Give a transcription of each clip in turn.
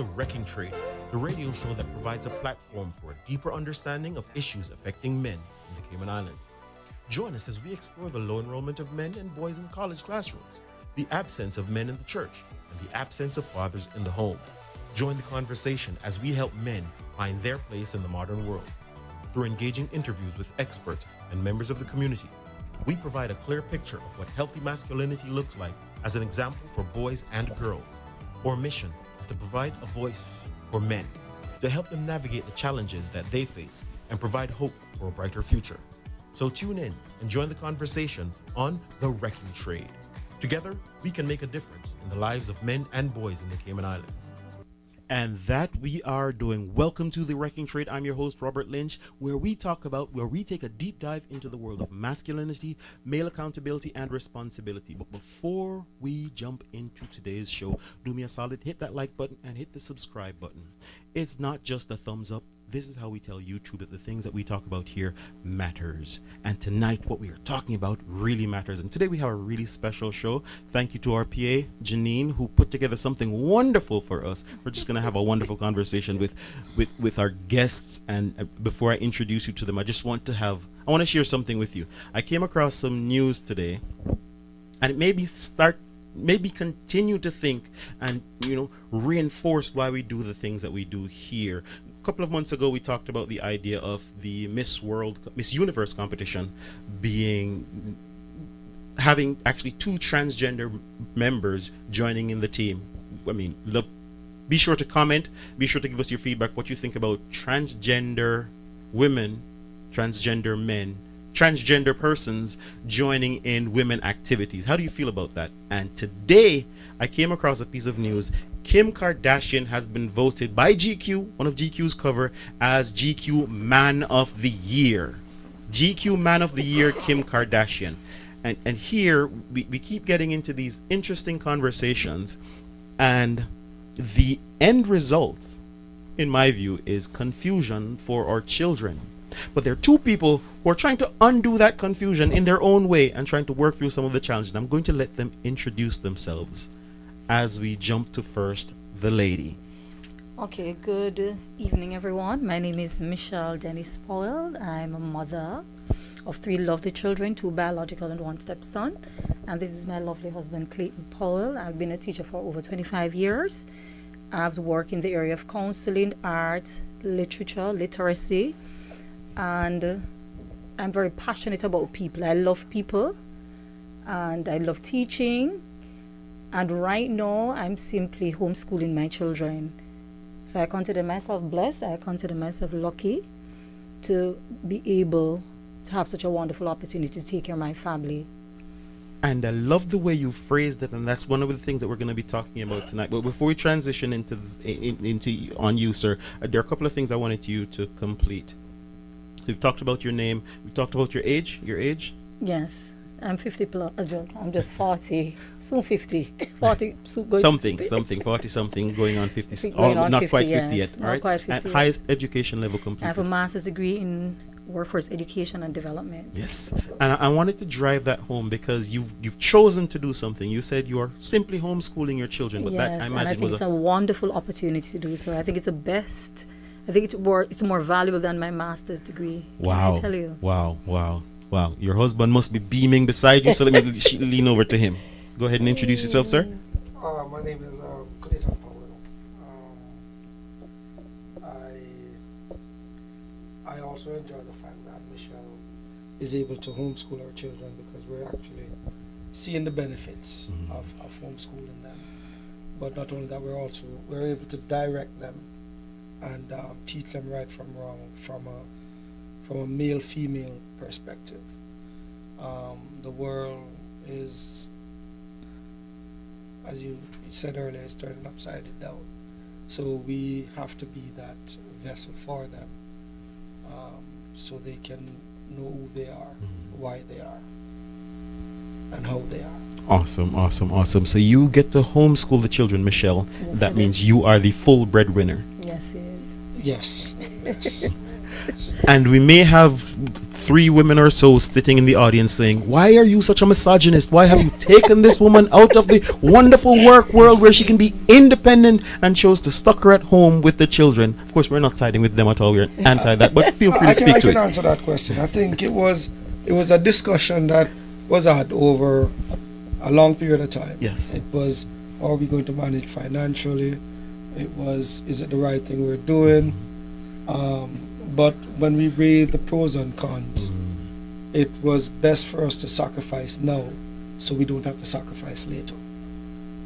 The Wrecking Trade, the radio show that provides a platform for a deeper understanding of issues affecting men in the Cayman Islands. Join us as we explore the low enrollment of men and boys in college classrooms, the absence of men in the church, and the absence of fathers in the home. Join the conversation as we help men find their place in the modern world. Through engaging interviews with experts and members of the community, we provide a clear picture of what healthy masculinity looks like as an example for boys and girls. Our mission is to provide a voice for men, to help them navigate the challenges that they face and provide hope for a brighter future. So tune in and join the conversation on The Wrecking Trade. Together, we can make a difference in the lives of men and boys in the Cayman Islands. And that we are doing. Welcome to The Wrecking Trade. I'm your host, Robert Lynch, where we take a deep dive into the world of masculinity, male accountability, and responsibility. But before we jump into today's show, do me a solid, hit that like button and hit the subscribe button. It's not just a thumbs up. This is how we tell YouTube that the things that we talk about here matters. And tonight, what we are talking about really matters. And today we have a really special show. Thank you to our PA, Janine, who put together something wonderful for us. We're just going to have a wonderful conversation with our guests. And before I introduce you to them, I want to share something with you. I came across some news today, and it made me continue to think and reinforce why we do the things that we do here. A couple of months ago we talked about the idea of the Miss Universe competition having actually two transgender members joining in the team. I mean, look, be sure to comment, be sure to give us your feedback, what you think about transgender women, transgender men, transgender persons joining in women activities. How do you feel about that? And today I came across a piece of news. Kim Kardashian has been voted by GQ, one of GQ's cover, as GQ Man of the Year. GQ Man of the Year, Kim Kardashian. And here we keep getting into these interesting conversations, and the end result, in my view, is confusion for our children. But there are two people who are trying to undo that confusion in their own way and trying to work through some of the challenges. And I'm going to let them introduce themselves as we jump to first the lady. Okay, good evening, everyone. My name is Michelle Dennis Powell. I'm a mother of 3 lovely children, 2 biological and 1 stepson. And this is my lovely husband, Clayton Powell. I've been a teacher for over 25 years. I've worked in the area of counseling, art, literature, literacy. And I'm very passionate about people. I love people and I love teaching. And right now, I'm simply homeschooling my children. So I consider myself blessed. I consider myself lucky to be able to have such a wonderful opportunity to take care of my family. And I love the way you phrased it, and that's one of the things that we're going to be talking about tonight. But before we transition into on you, sir, there are a couple of things I wanted you to complete. We've talked about your name. We talked about your age. Your age? Yes. I'm 50 plus, a joke. I'm just 40, soon 50. 40, soon going something, to 50. 40 something, going on 50. Going on not 50, quite yes. 50 yet, Not right? quite 50 At yet. highest education level completed. I have a master's degree in workforce education and development. Yes, and I wanted to drive that home because you've chosen to do something. You said you are simply homeschooling your children, but that I and I imagine think was it's a wonderful opportunity to do so. I think it's the best. I think it's more valuable than my master's degree. Wow. Can I tell you? Wow. Your husband must be beaming beside you, so let me lean over to him. Go ahead and introduce yourself, sir. My name is Clayton Powell. I also enjoy the fact that Michelle is able to homeschool our children because we're actually seeing the benefits of homeschooling them. But not only that, we're able to direct them and teach them right from wrong from a male-female perspective. The world is, as you said earlier, is turning upside down. So we have to be that vessel for them, so they can know who they are, why they are, and how they are. Awesome. So you get to homeschool the children, Michelle. Yes, that means you are the full breadwinner. Yes, it is. Yes. And we may have 3 women or so sitting in the audience saying, why are you such a misogynist? Why have you taken this woman out of the wonderful work world where she can be independent and chose to stuck her at home with the children? Of course, we're not siding with them at all. We're anti that, but feel free to speak I to can it. answer that question. I think it was a discussion that was had over a long period of time. Yes. It was, are we going to manage financially? It was, is it the right thing we're doing? But when we weighed the pros and cons, it was best for us to sacrifice now so we don't have to sacrifice later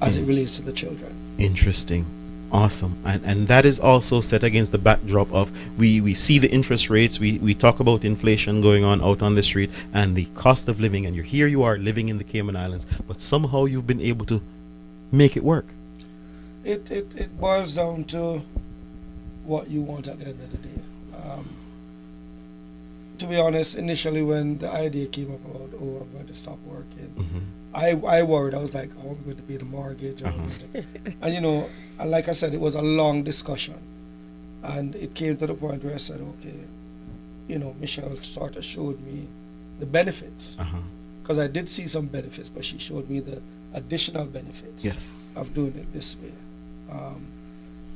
as it relates to the children. Interesting. Awesome. And that is also set against the backdrop of we see the interest rates, we talk about inflation going on out on the street and the cost of living, and you are living in the Cayman Islands, but somehow you've been able to make it work. It boils down to what you want at the end of the day. To be honest, initially when the idea came up about, I'm going to stop working, I worried. I was like, how are we going to pay the mortgage? And and like I said, it was a long discussion. And it came to the point where I said, okay, Michelle sort of showed me the benefits. Because I did see some benefits, but she showed me the additional benefits of doing it this way.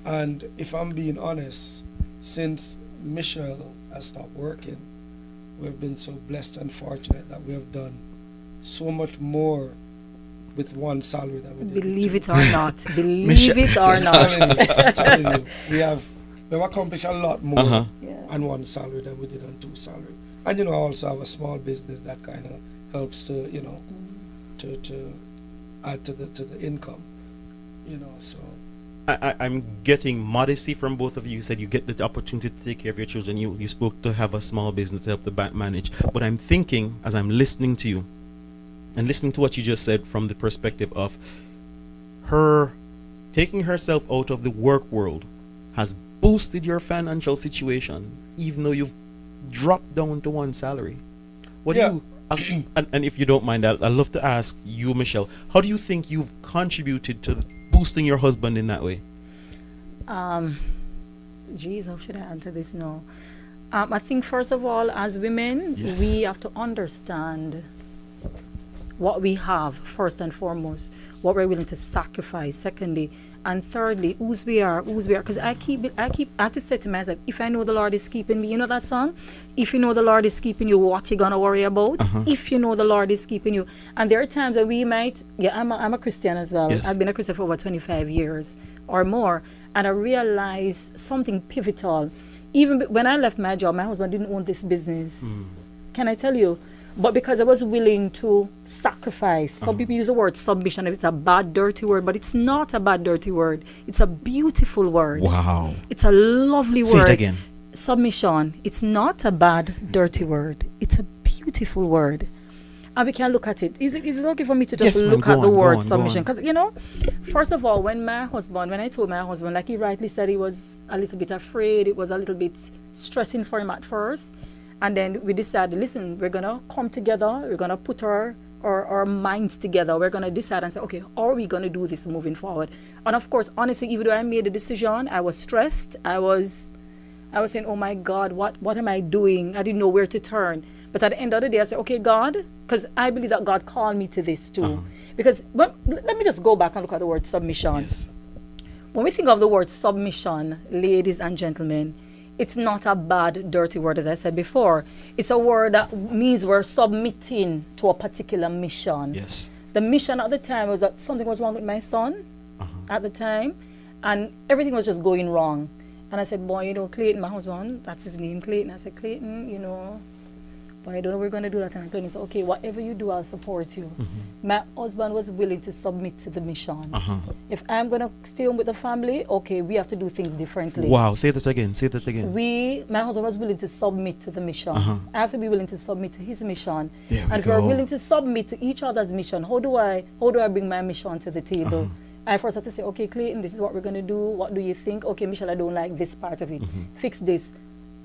And if I'm being honest, since Michelle has stopped working, we've been so blessed and fortunate that we have done so much more with one salary than we did. Believe it or not. Believe it or not. I'm telling you, we've accomplished a lot more on one salary than we did on 2 salary. And I also have a small business that kind of helps to to add to the income. So I'm getting modesty from both of you. You said you get the opportunity to take care of your children. You spoke to have a small business to help the bank manage. But I'm thinking, as I'm listening to you, and listening to what you just said from the perspective of her taking herself out of the work world has boosted your financial situation, even though you've dropped down to 1 salary. What do you... And if you don't mind, I'd love to ask you, Michelle, how do you think you've contributed to boosting your husband in that way? Geez, how should I answer this now? I think first of all, as women, we have to understand what we have first and foremost, what we're willing to sacrifice secondly, and thirdly, whose we are. Because I have to say to myself, if I know the Lord is keeping me, you know that song? If you know the Lord is keeping you, what you gonna worry about? If you know the Lord is keeping you. And there are times that we might, I'm a Christian as well. Yes. I've been a Christian for over 25 years or more. And I realized something pivotal. Even when I left my job, my husband didn't own this business. Can I tell you? But because I was willing to sacrifice, some people use the word submission. It's a bad, dirty word, but it's not a bad, dirty word. It's a beautiful word. Wow. It's a lovely word. Say it again. Submission. It's not a bad, dirty word. It's a beautiful word. And we can look at it. Is it okay for me to just look at the word submission? Because, first of all, when I told my husband, like he rightly said, he was a little bit afraid. It was a little bit stressing for him at first. And then we decided, listen, we're going to come together. We're going to put our minds together. We're going to decide and say, okay, how are we going to do this moving forward? And of course, honestly, even though I made a decision, I was stressed. I was saying, oh my God, what am I doing? I didn't know where to turn. But at the end of the day, I said, okay, God, because I believe that God called me to this too. Because let me just go back and look at the word submission. Yes. When we think of the word submission, ladies and gentlemen, it's not a bad, dirty word, as I said before. It's a word that means we're submitting to a particular mission. Yes. The mission at the time was that something was wrong with my son at the time, and everything was just going wrong. And I said, boy, Clayton, my husband, that's his name, Clayton. I said, Clayton, boy, I don't know we're going to do that. And Clayton said, okay, whatever you do, I'll support you. My husband was willing to submit to the mission. If I'm going to stay home with the family, okay, we have to do things differently. Wow, say that again. My husband was willing to submit to the mission. I have to be willing to submit to his mission. And if we're willing to submit to each other's mission, how do I bring my mission to the table? I first have to say, okay, Clayton, this is what we're going to do. What do you think? Okay, Michelle, I don't like this part of it. Fix this.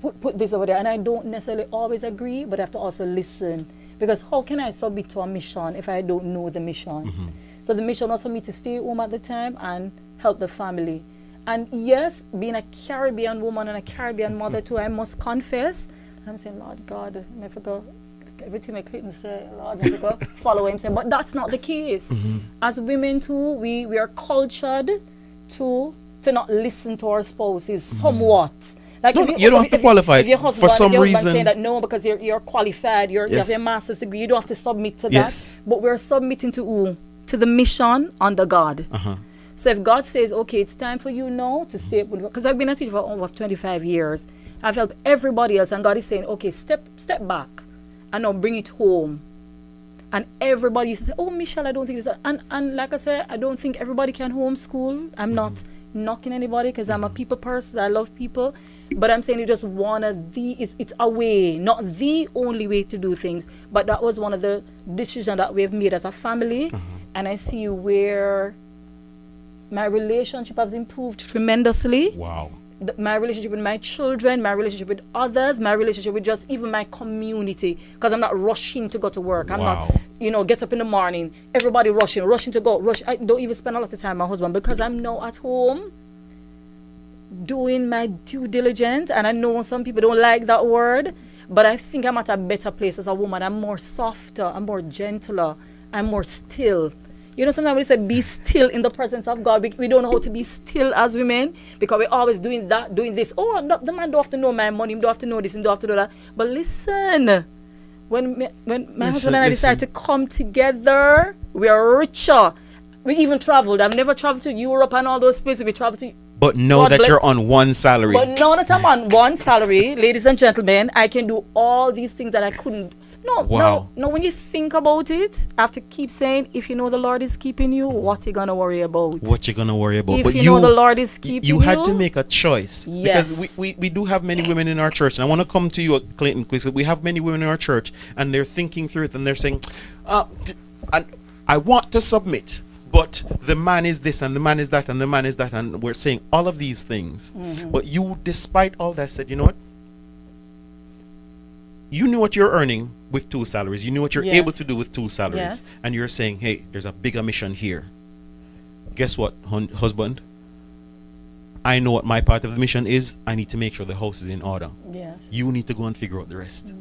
Put this over there. And I don't necessarily always agree, but I have to also listen. Because how can I submit to a mission if I don't know the mission? So the mission was for me to stay home at the time and help the family. And yes, being a Caribbean woman and a Caribbean mother too, I must confess. I'm saying, Lord God, I forgot everything I couldn't say. Lord, I forgot follow him. Say, but that's not the case. As women too, we are cultured to not listen to our spouses somewhat. Like No, you don't have to qualify if your husband, for some if your husband reason. saying that no, because you're qualified, you have Yes. your master's degree, you don't have to submit to that. Yes. But we're submitting to who? To the mission under God. So if God says, okay, it's time for you now to stay, because I've been a teacher for over 25 years, I've helped everybody else, and God is saying, okay, step back, and now bring it home. And everybody used to say, oh, Michelle, I don't think it's and like I said, I don't think everybody can homeschool. I'm not knocking anybody, because I'm a people person. I love people. But I'm saying you just it's a way, not the only way to do things. But that was one of the decisions that we've made as a family. And I see where my relationship has improved tremendously. Wow. My relationship with my children, my relationship with others, my relationship with just even my community, because I'm not rushing to go to work. I'm Wow. not, get up in the morning, everybody rushing to go. I don't even spend a lot of time with my husband, because I'm now at home doing my due diligence. And I know some people don't like that word, but I think I'm at a better place as a woman. I'm more softer, I'm more gentler, I'm more still. Sometimes we say be still in the presence of God. We don't know how to be still as women, because we're always doing this. Oh, no, the man don't have to know my money, he don't have to know this, he don't have to know that. But listen, when my husband and I decided to come together, we are richer. We even traveled. I've never traveled to Europe and all those places. We traveled to. But know that you're on one salary. But now that I'm on one salary, ladies and gentlemen, I can do all these things that I couldn't. No, when you think about it, I have to keep saying, if you know the Lord is keeping you, what you gonna worry about? What you gonna worry about? If but you know the Lord is keeping you. You had to make a choice. Yes. Because we do have many women in our church. And I want to come to you, Clayton, because we have many women in our church, and they're thinking through it, and they're saying, I want to submit, but the man is this, and the man is that, and the man is that, and we're saying all of these things. But you, despite all that, said, you know what? You knew what you're earning with 2 salaries. You knew what you're able to do with 2 salaries. Yes. And you're saying, hey, there's a bigger mission here. Guess what, husband? I know what my part of the mission is. I need to make sure the house is in order. Yes. You need to go and figure out the rest.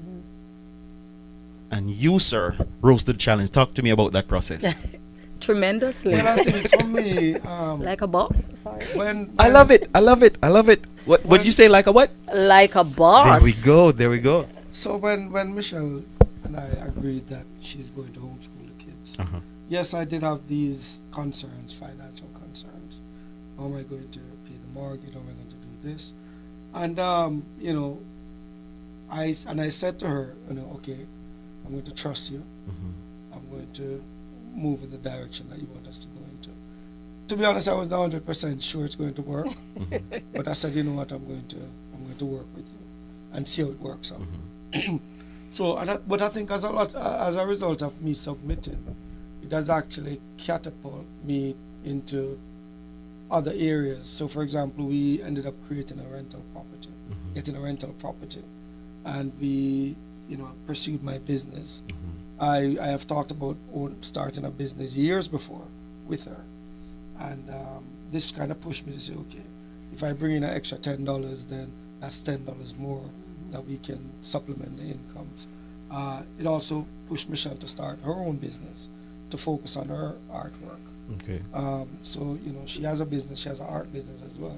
And you, sir, rose to the challenge. Talk to me about that process. Tremendously. Well, I think for me, Like a boss. Sorry. when I love it. What did you say, like a what? Like a boss. There we go. So when Michelle and I agreed that she's going to homeschool the kids, yes, I did have these concerns, financial concerns. How am I going to pay the mortgage? How am I going to do this? And I said to her, okay, I'm going to trust you. I'm going to move in the direction that you want us to go into. To be honest, I was not 100% sure it's going to work, but I said, you know what, I'm going to work with you and see how it works out. So, but I think as a result of me submitting, it has actually catapulted me into other areas. So, for example, we ended up creating a rental property, getting a rental property, and we, pursued my business. I have talked about starting a business years before with her, and this kind of pushed me to say, okay, if I bring in an extra $10, then that's $10 more that we can supplement the incomes. It also pushed Michelle to start her own business, to focus on her artwork. Okay. So, she has a business, she has an art business as well.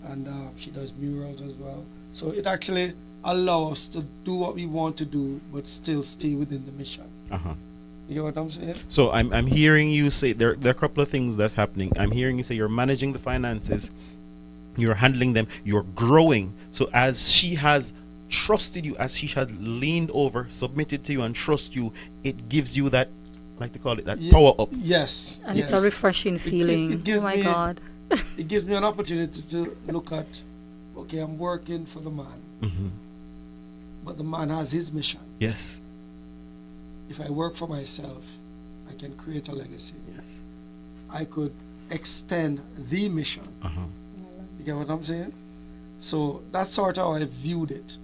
And she does murals as well. So it actually allows us to do what we want to do, but still stay within the mission. You know what I'm saying? So I'm hearing you say, there are a couple of things that's happening. I'm hearing you say you're managing the finances, you're handling them, you're growing. So as she has trusted you, as she had leaned over, submitted to you, and trust you, it gives you that, like to call it, that power up. Yes. And yes. it's a refreshing feeling. It gives oh my me, God. It gives me an opportunity to look at, okay, I'm working for the man, but the man has his mission. Yes. If I work for myself, I can create a legacy. Yes. I could extend the mission. You get what I'm saying? So that's sort of how I viewed it.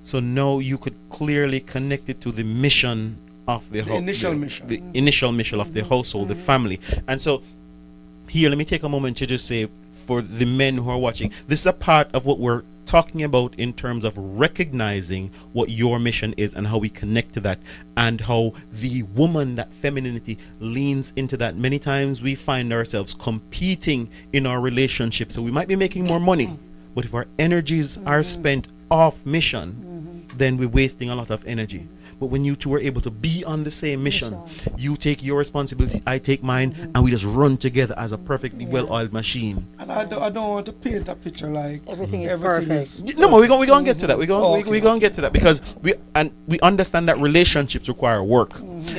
So now you could clearly connect it to the mission of the initial mission. The initial mission of the household, the family. And so here, let me take a moment to just say, for the men who are watching, this is a part of what we're talking about in terms of recognizing what your mission is and how we connect to that, and how the woman, that femininity, leans into that. Many times we find ourselves competing in our relationship, so we might be making more money, but if our energies are spent off mission, then we're wasting a lot of energy. But when you two are able to be on the same mission, you take your responsibility, I take mine, and we just run together as a perfectly well-oiled machine. And I don't want to paint a picture like Everything is perfect. No, but we're going to get to that. We're going to get to that, because we understand that relationships require work.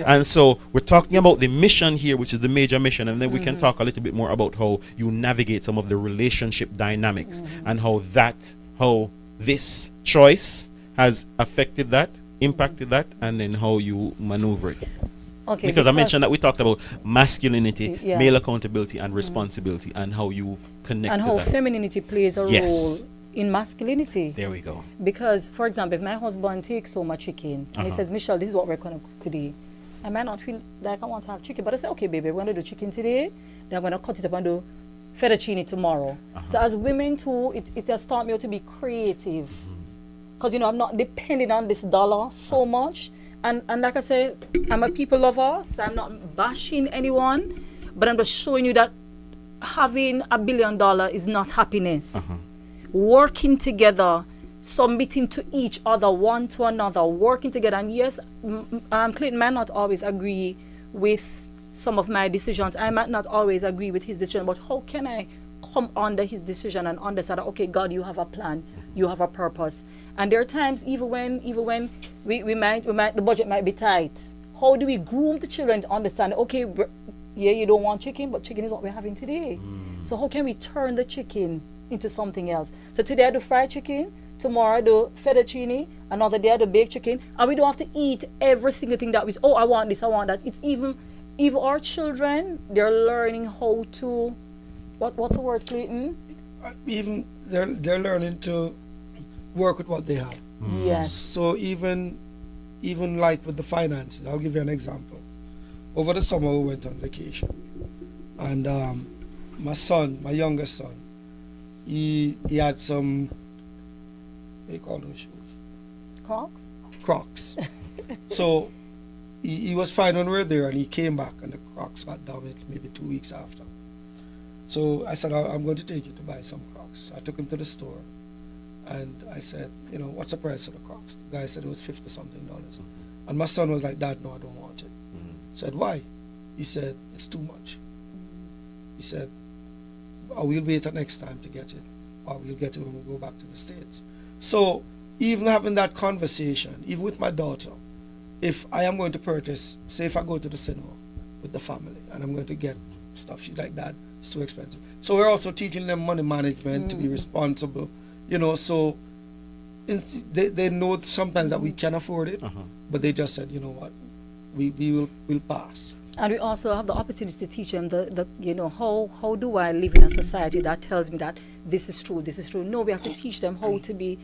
And so we're talking about the mission here, which is the major mission, and then we can talk a little bit more about how you navigate some of the relationship dynamics and how this choice has affected that, impacted that, and then how you maneuver it. Okay, because I mentioned that we talked about masculinity, male accountability, and responsibility, and how you connect and to how that. femininity plays a role in masculinity. There we go. Because, for example, if my husband takes home a chicken and he says, Michelle, this is what we're going to cook today, I might not feel like I want to have chicken, but I say, okay, baby, we're going to do chicken today, then I'm going to cut it up and do fettuccine tomorrow. So as women too, it has taught me how to be creative. Because, I'm not depending on this dollar so much. And like I say, I'm a people lover, so I'm not bashing anyone, but I'm just showing you that having $1 billion is not happiness. Working together, submitting to each other, one to another, working together. And yes, Clayton might not always agree with some of my decisions. I might not always agree with his decision, but how can I come under his decision and understand that, okay, God, you have a plan, you have a purpose. And there are times, even when we might the budget might be tight. How do we groom the children to understand, okay, you don't want chicken, but chicken is what we're having today. So how can we turn the chicken into something else? So today I do fried chicken, tomorrow I do fettuccine, another day I do baked chicken, and we don't have to eat every single thing that I want this, I want that. It's even our children, they're learning how to, what's the word, Clayton? Even they're learning to work with what they have. Yes. So even like with the finances, I'll give you an example. Over the summer we went on vacation, and my youngest son, he had some, what do you call those shoes? Crocs. So he was fine when we were there, and he came back and the Crocs got damaged maybe 2 weeks after. So I said, I'm going to take you to buy some Crocs. I took him to the store. And I said, what's the price of the Crocs? The guy said it was $50-something. And my son was like, Dad, no, I don't want it. I said, why? He said, it's too much. He said, we'll wait till next time to get it. Or we'll get it when we go back to the States. So even having that conversation, even with my daughter, if I am going to purchase, say if I go to the cinema with the family and I'm going to get stuff, she's like, Dad, it's too expensive. So we're also teaching them money management, to be responsible. So they know sometimes that we can afford it, but they just said, you know what, we'll pass. And we also have the opportunity to teach them how do I live in a society that tells me that this is true. No, we have to teach them how to be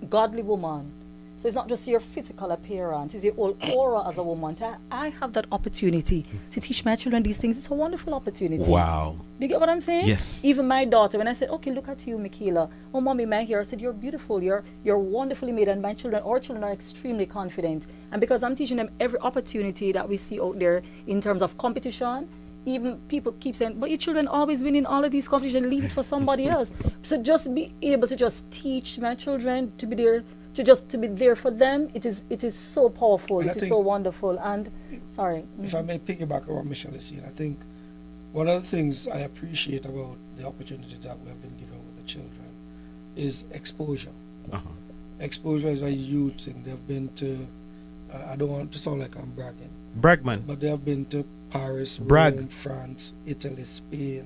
godly woman. So it's not just your physical appearance, it's your whole aura as a woman. So I have that opportunity to teach my children these things. It's a wonderful opportunity. Wow. Do you get what I'm saying? Yes. Even my daughter, when I said, okay, look at you, Michaela. Oh, mommy, my hair. I said, you're beautiful. You're wonderfully made. And our children are extremely confident. And because I'm teaching them every opportunity that we see out there in terms of competition, even people keep saying, but your children always win in all of these competitions, leave it for somebody else. So just be able to just teach my children to be there, to be there for them, it is so powerful, it is so wonderful. And sorry, if I may piggyback on what Michelle is saying, I think one of the things I appreciate about the opportunity that we have been given with the children is exposure. Exposure is a huge thing. They've been to, I don't want to sound like I'm bragging, Bragman, but they have been to Paris, Rome, France, Italy, Spain.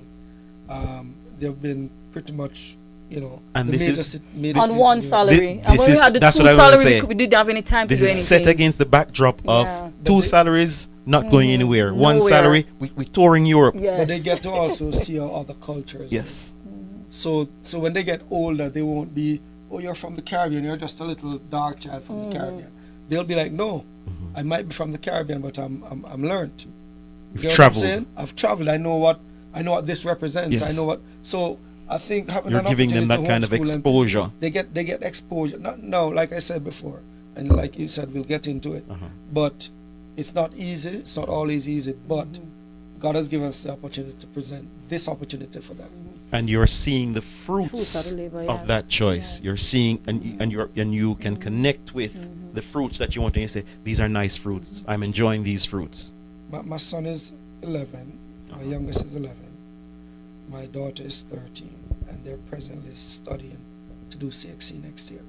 They've been pretty much, and this is on one salary. And when we had the two salaries, we didn't have any time to do anything. This is set against the backdrop of two salaries not going anywhere. Nowhere. One salary, we touring Europe. Yes. But they get to also see our other cultures. Yes. So when they get older, they won't be, oh, you're from the Caribbean, you're just a little dark child from the Caribbean. They'll be like, no, I might be from the Caribbean, but I'm learned. You've traveled. What I'm saying? I've traveled. I know what this represents. Yes. I know what. So I think having You're an giving them opportunity that to kind of homeschool them, exposure. they get exposure. No, like I said before, and like you said, we'll get into it. But it's not easy. It's not always easy. But God has given us the opportunity to present this opportunity for them. And you're seeing the fruits Fruits of the labor, of yes. that choice. Yes. You're seeing, and you can connect with the fruits that you want, and you say, these are nice fruits. I'm enjoying these fruits. My son is 11. My youngest is 11. My daughter is 13, and they're presently studying to do CXC next year.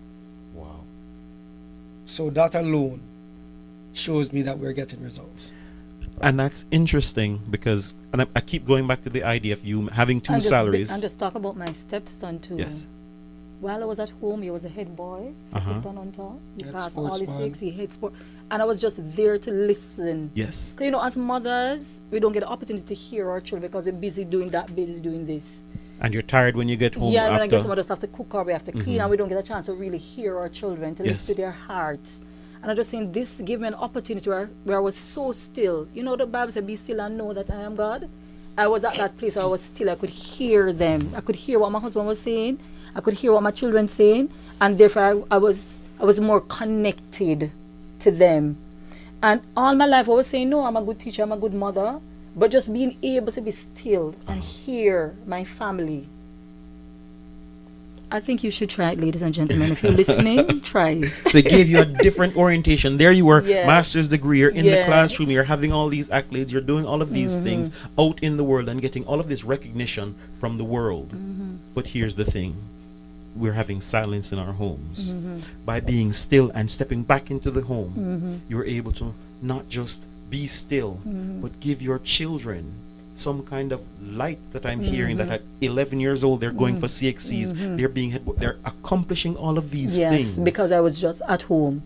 Wow. So that alone shows me that we're getting results. And that's interesting because, and I keep going back to the idea of you having two And salaries. And just talk about my stepson too. Yes. While I was at home, he was a head boy. Clifton on top. He Head passed all his sportsman. six. He head sport, and I was just there to listen. Yes. 'Cause, you know, as mothers, we don't get the opportunity to hear our children because we're busy doing that, busy doing this. And you're tired when you get home Yeah, after. when I get home, I just have to cook or we have to clean, and we don't get a chance to really hear our children, to Yes. listen to their hearts. And I just saying this gave me an opportunity where I was so still. You know, the Bible said, "Be still and know that I am God." I was at that place where I was still. I could hear them. I could hear what my husband was saying. I could hear what my children saying, and therefore I was more connected to them. And all my life I was saying, "No, I'm a good teacher. I'm a good mother." But just being able to be still and hear my family. I think you should try it, ladies and gentlemen. If you're listening, try it. They gave you a different orientation. There you were, Yeah. master's degree, you're in the Yeah. classroom, you're having all these accolades, you're doing all of these things out in the world and getting all of this recognition from the world. But here's the thing. We're having silence in our homes. By being still and stepping back into the home, you're able to not just be still, but give your children some kind of light that I'm hearing that at 11 years old, they're going for CXCs, they're accomplishing all of these things. Yes, because I was just at home.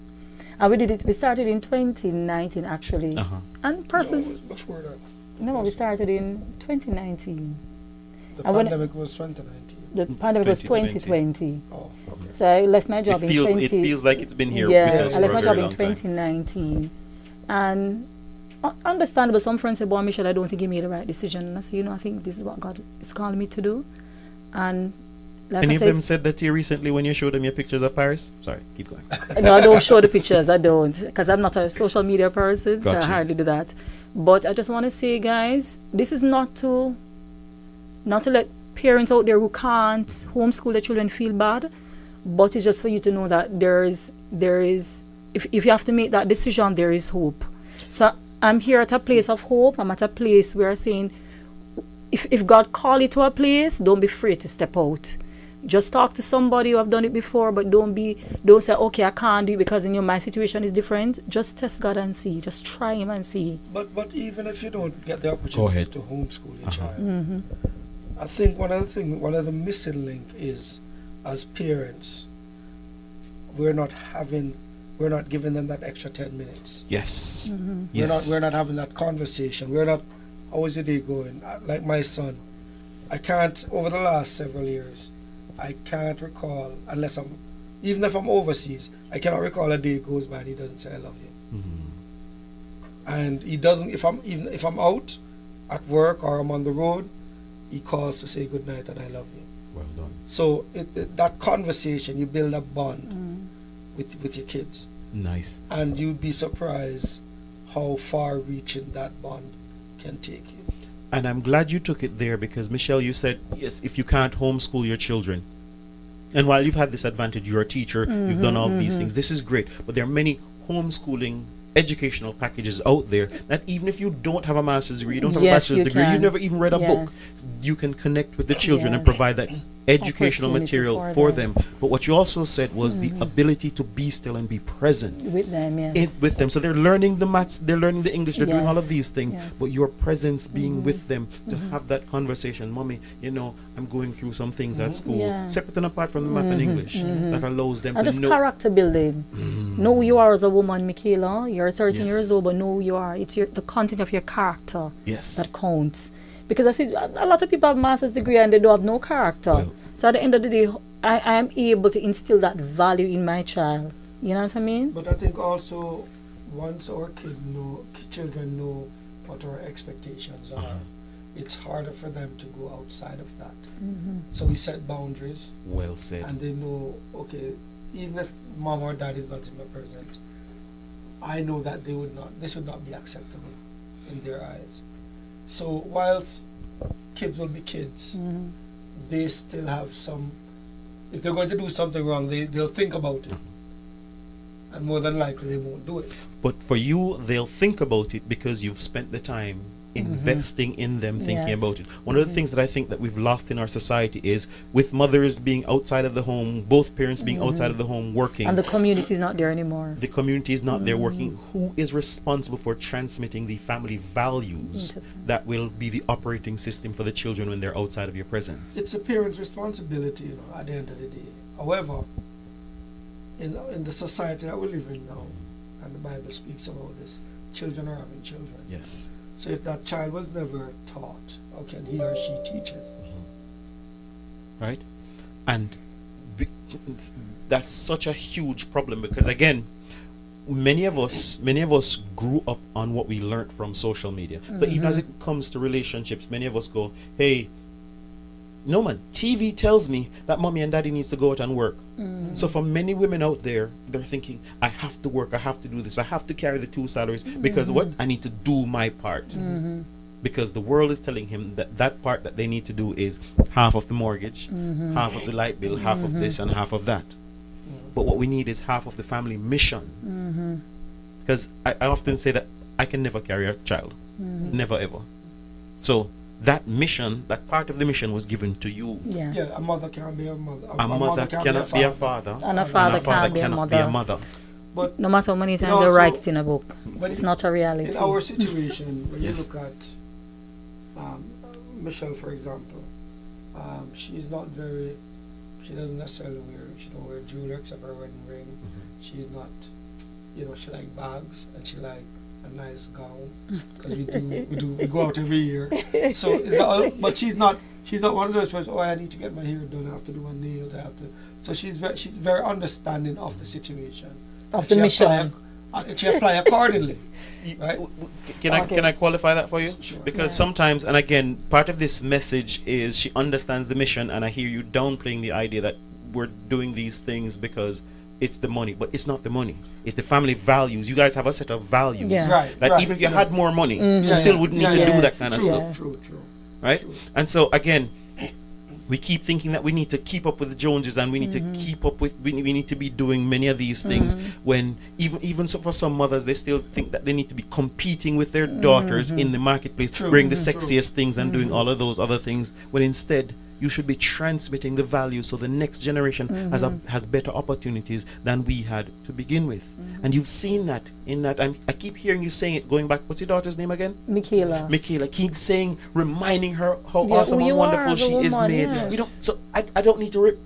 And we started in 2019 actually. And No, persons, it was before that. no, we started in 2019. The And when- pandemic was 2019. The pandemic was 2020. 2020. Oh, okay. So I left my job it in feels 20. it feels like it's been here Yeah, with us I for left a my very job in long time. 2019. And understandable, some friends say, "Boy, Michelle, I don't think you made the right decision." And I say, I think this is what God is calling me to do. And like Any I of said, them said that to you recently when you showed them your pictures of Paris? Sorry, keep going. no, I don't show the pictures. I don't, because I'm not a social media person, so I Gotcha. hardly do that. But I just want to say, guys, this is not to let parents out there who can't homeschool their children feel bad, but it's just for you to know that there is if you have to make that decision, there is hope. So I'm here at a place of hope. I'm at a place where I'm saying, if God call you to a place, don't be afraid to step out. Just talk to somebody who have done it before, but don't say, "Okay, I can't do it because my situation is different." Just test God and see. Just try Him and see. But even if you don't get the Go opportunity ahead. to homeschool your child, I think one of the missing link is, as parents, we're not giving them that extra 10 minutes. Yes. We're not having that conversation. We're not, "How is your day going?" Like my son, I can't, over the last several years, I can't recall, even if I'm overseas, I cannot recall a day goes by and he doesn't say, "I love you." And he doesn't, if I'm out at work or I'm on the road, he calls to say good night and "I love you." Well done. So that conversation, you build a bond with your kids. Nice. And you'd be surprised how far reaching that bond can take you. And I'm glad you took it there because, Michelle, you said, yes, if you can't homeschool your children. And while you've had this advantage, you're a teacher, you've done all these things, this is great. But there are many homeschooling educational packages out there that even if you don't have a master's degree, you don't have a Yes, bachelor's you degree, can. you've never even read a book, Yes. you can connect with the children and Yes. provide that educational Opportunity material for for them. them. But what you also said was the ability to be still and be present With them, yes. with them. So they're learning the maths, they're learning the English, they're doing all of Yes, these things, yes. but your presence being with them to have that conversation. "Mommy, I'm going through some things at school," Yeah. separate and apart from the math and English, that allows them And to just know. character building. Know who you are as a woman, Michaela. You're 13 Yes. years old, but know who you are. It's the content of your character Yes. that counts. Because I see a lot of people have master's degree and they don't have no character. Well. So at the end of the day, I am able to instill that value in my child. You know what I mean? But I think also, once our children know what our expectations are, it's harder for them to go outside of that. Mm-hmm. So we set boundaries, Well said. and they know, okay, even if mom or dad is not in the present, I know that this would not be acceptable in their eyes. So whilst kids will be kids, Mm-hmm. they still have some, if they're going to do something wrong, they'll think about it. And more than likely they won't do it. But for you, they'll think about it because you've spent the time investing in them, thinking Yes. about it. One of the things that I think that we've lost in our society is with mothers being outside of the home, both parents being outside of the home working, And the community is not there anymore. the community is not there working. Who is responsible for transmitting the family values Into them. that will be the operating system for the children when they're outside of your presence? It's a parent's responsibility, at the end of the day. However, in the society that we live in now, and the Bible speaks about this, children are having children. Yes. So if that child was never taught, how can he or she teaches? Right? And be- that's such a huge problem because again, many of us grew up on what we learned from social media. So even as it comes to relationships, many of us go, hey, no man, TV tells me that mommy and daddy needs to go out and work. So for many women out there, they're thinking, I have to work, I have to do this, I have to carry the 2 salaries because what? I need to do my part. Because the world is telling him that that part that they need to do is half of the mortgage, half of the light bill, half of this and half of that. But what we need is half of the family mission. Because I often say that I can never carry a child. Never ever. So that mission, that part of the mission was given to you. Yes. Yeah, a mother can't be a mother. A mother cannot be a father. And a father can't be a cannot mother. be a mother. But No matter how many times also- they write it in a book, but it's not a reality. in our situation, when Yes. you look at Michelle, for example, she's not very, she doesn't necessarily she don't wear jewelry except her wedding ring. She's not, she like bags and she like a nice gown because we go out every year. So is that all, but she's not one of those persons. Oh, I need to get my hair done. I have to do my nails. I have to. So she's very understanding of the situation. Of And the she mission. and she apply accordingly. Right? Can Okay. I qualify that for you? Sure. Because Yeah. sometimes, and again, part of this message is she understands the mission, and I hear you downplaying the idea that we're doing these things because it's the money, but it's not the money. It's the family values. You guys have a set of values Yes. Right. that right, even if you yeah. had more money, Mhm. you still wouldn't need to do Yes. that kind of True, stuff, true. right? True. And so again, we keep thinking that we need to keep up with the Joneses and we need to keep up with we need to be doing many of these things when even so for some mothers they still think that they need to be competing with their daughters in the marketplace, True. wearing the True. sexiest things and doing all of those other things, when instead you should be transmitting the value so the next generation has better opportunities than we had to begin with. And you've seen that in that I keep hearing you saying it, going back, what's your daughter's name again? Michaela. Michaela, keep saying, reminding her how Yeah, awesome who and you are wonderful as a she is woman, made. yes. We don't. So I don't need to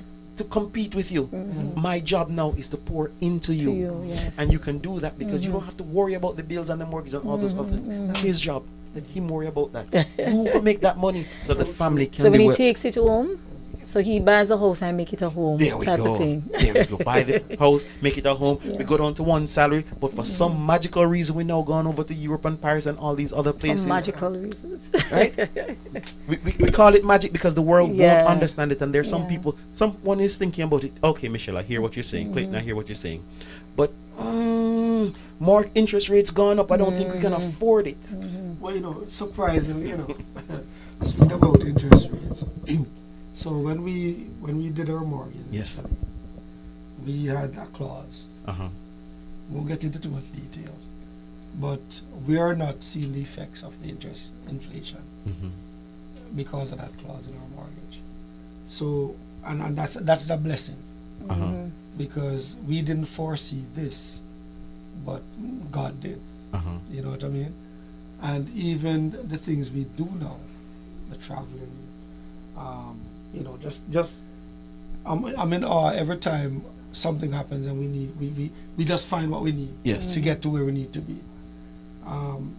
compete with you. My job now is to pour into you, you, yes. and you can do that because you don't have to worry about the bills and the mortgage and all those other things. That's his job. Let him worry about that. You will make that money so the family can So be when he well. takes it home, so he buys a house and make it a home There we type go. of thing. There we go. Buy the house, make it a home. We go down to 1 salary, but for some magical reason, we now gone over to Europe and Paris and all these other places. Some magical reasons. Right? we call it magic because the world Yeah. won't understand it, and there's some Yeah. people. Someone is thinking about it. Okay, Michelle, I hear what you're saying. Clayton, I hear what you're saying, but more interest rates gone up. I don't think we can afford it. Well, surprisingly, speaking about interest rates. So when we did our mortgage, Yes. we had a clause. Uh-huh. Won't get into too much details, but we are not seeing the effects of the interest inflation because of that clause in our mortgage. So and that's a blessing Uh-huh. because we didn't foresee this, but God did. Uh-huh. You know what I mean? And even the things we do now, the traveling, just I'm in awe every time something happens and we just find what we need Yes. to get to where we need to be.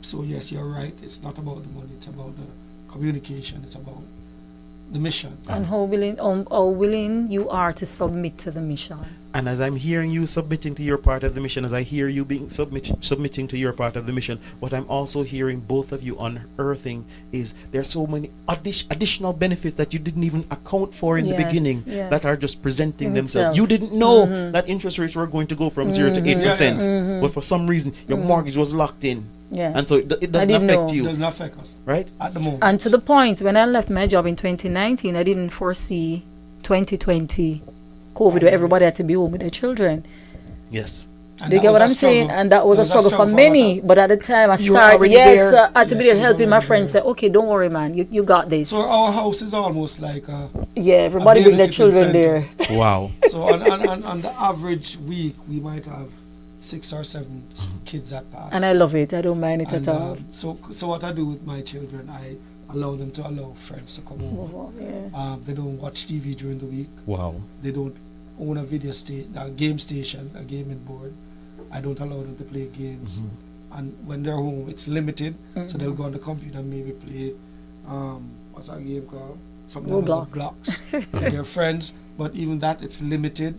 So yes, you're right. It's not about the money. It's about the communication. It's about the mission. And how willing you are to submit to the mission. And as I'm hearing you submitting to your part of the mission, as I hear you being submitting to your part of the mission, what I'm also hearing both of you unearthing is there's so many additional benefits that you didn't even account for in the beginning that are just presenting themselves. You didn't know that interest rates were going to go from 0 to 8%, but for some reason your mortgage was locked in. Yes. And so it doesn't affect you. It does not affect us. Right? At the moment. And to the point, when I left my job in 2019, I didn't foresee 2020 COVID, where everybody had to be home with their children. Yes. Do you get what I'm saying? And that was a struggle for many. But at the time I started, I had to be there helping my friends say, okay, don't worry, man, you got this. So our house is almost like everybody bring their children there. Wow. So on the average week, we might have 6 or 7 kids that pass. And I love it. I don't mind it at all. So what I do with my children, I allow them to allow friends to come over. They don't watch TV during the week. Wow. They don't own a game station, a gaming board. I don't allow them to play games. And when they're home, it's limited. So they'll go on the computer and maybe play, what's our game called? Something like Blocks. With their friends. But even that, it's limited.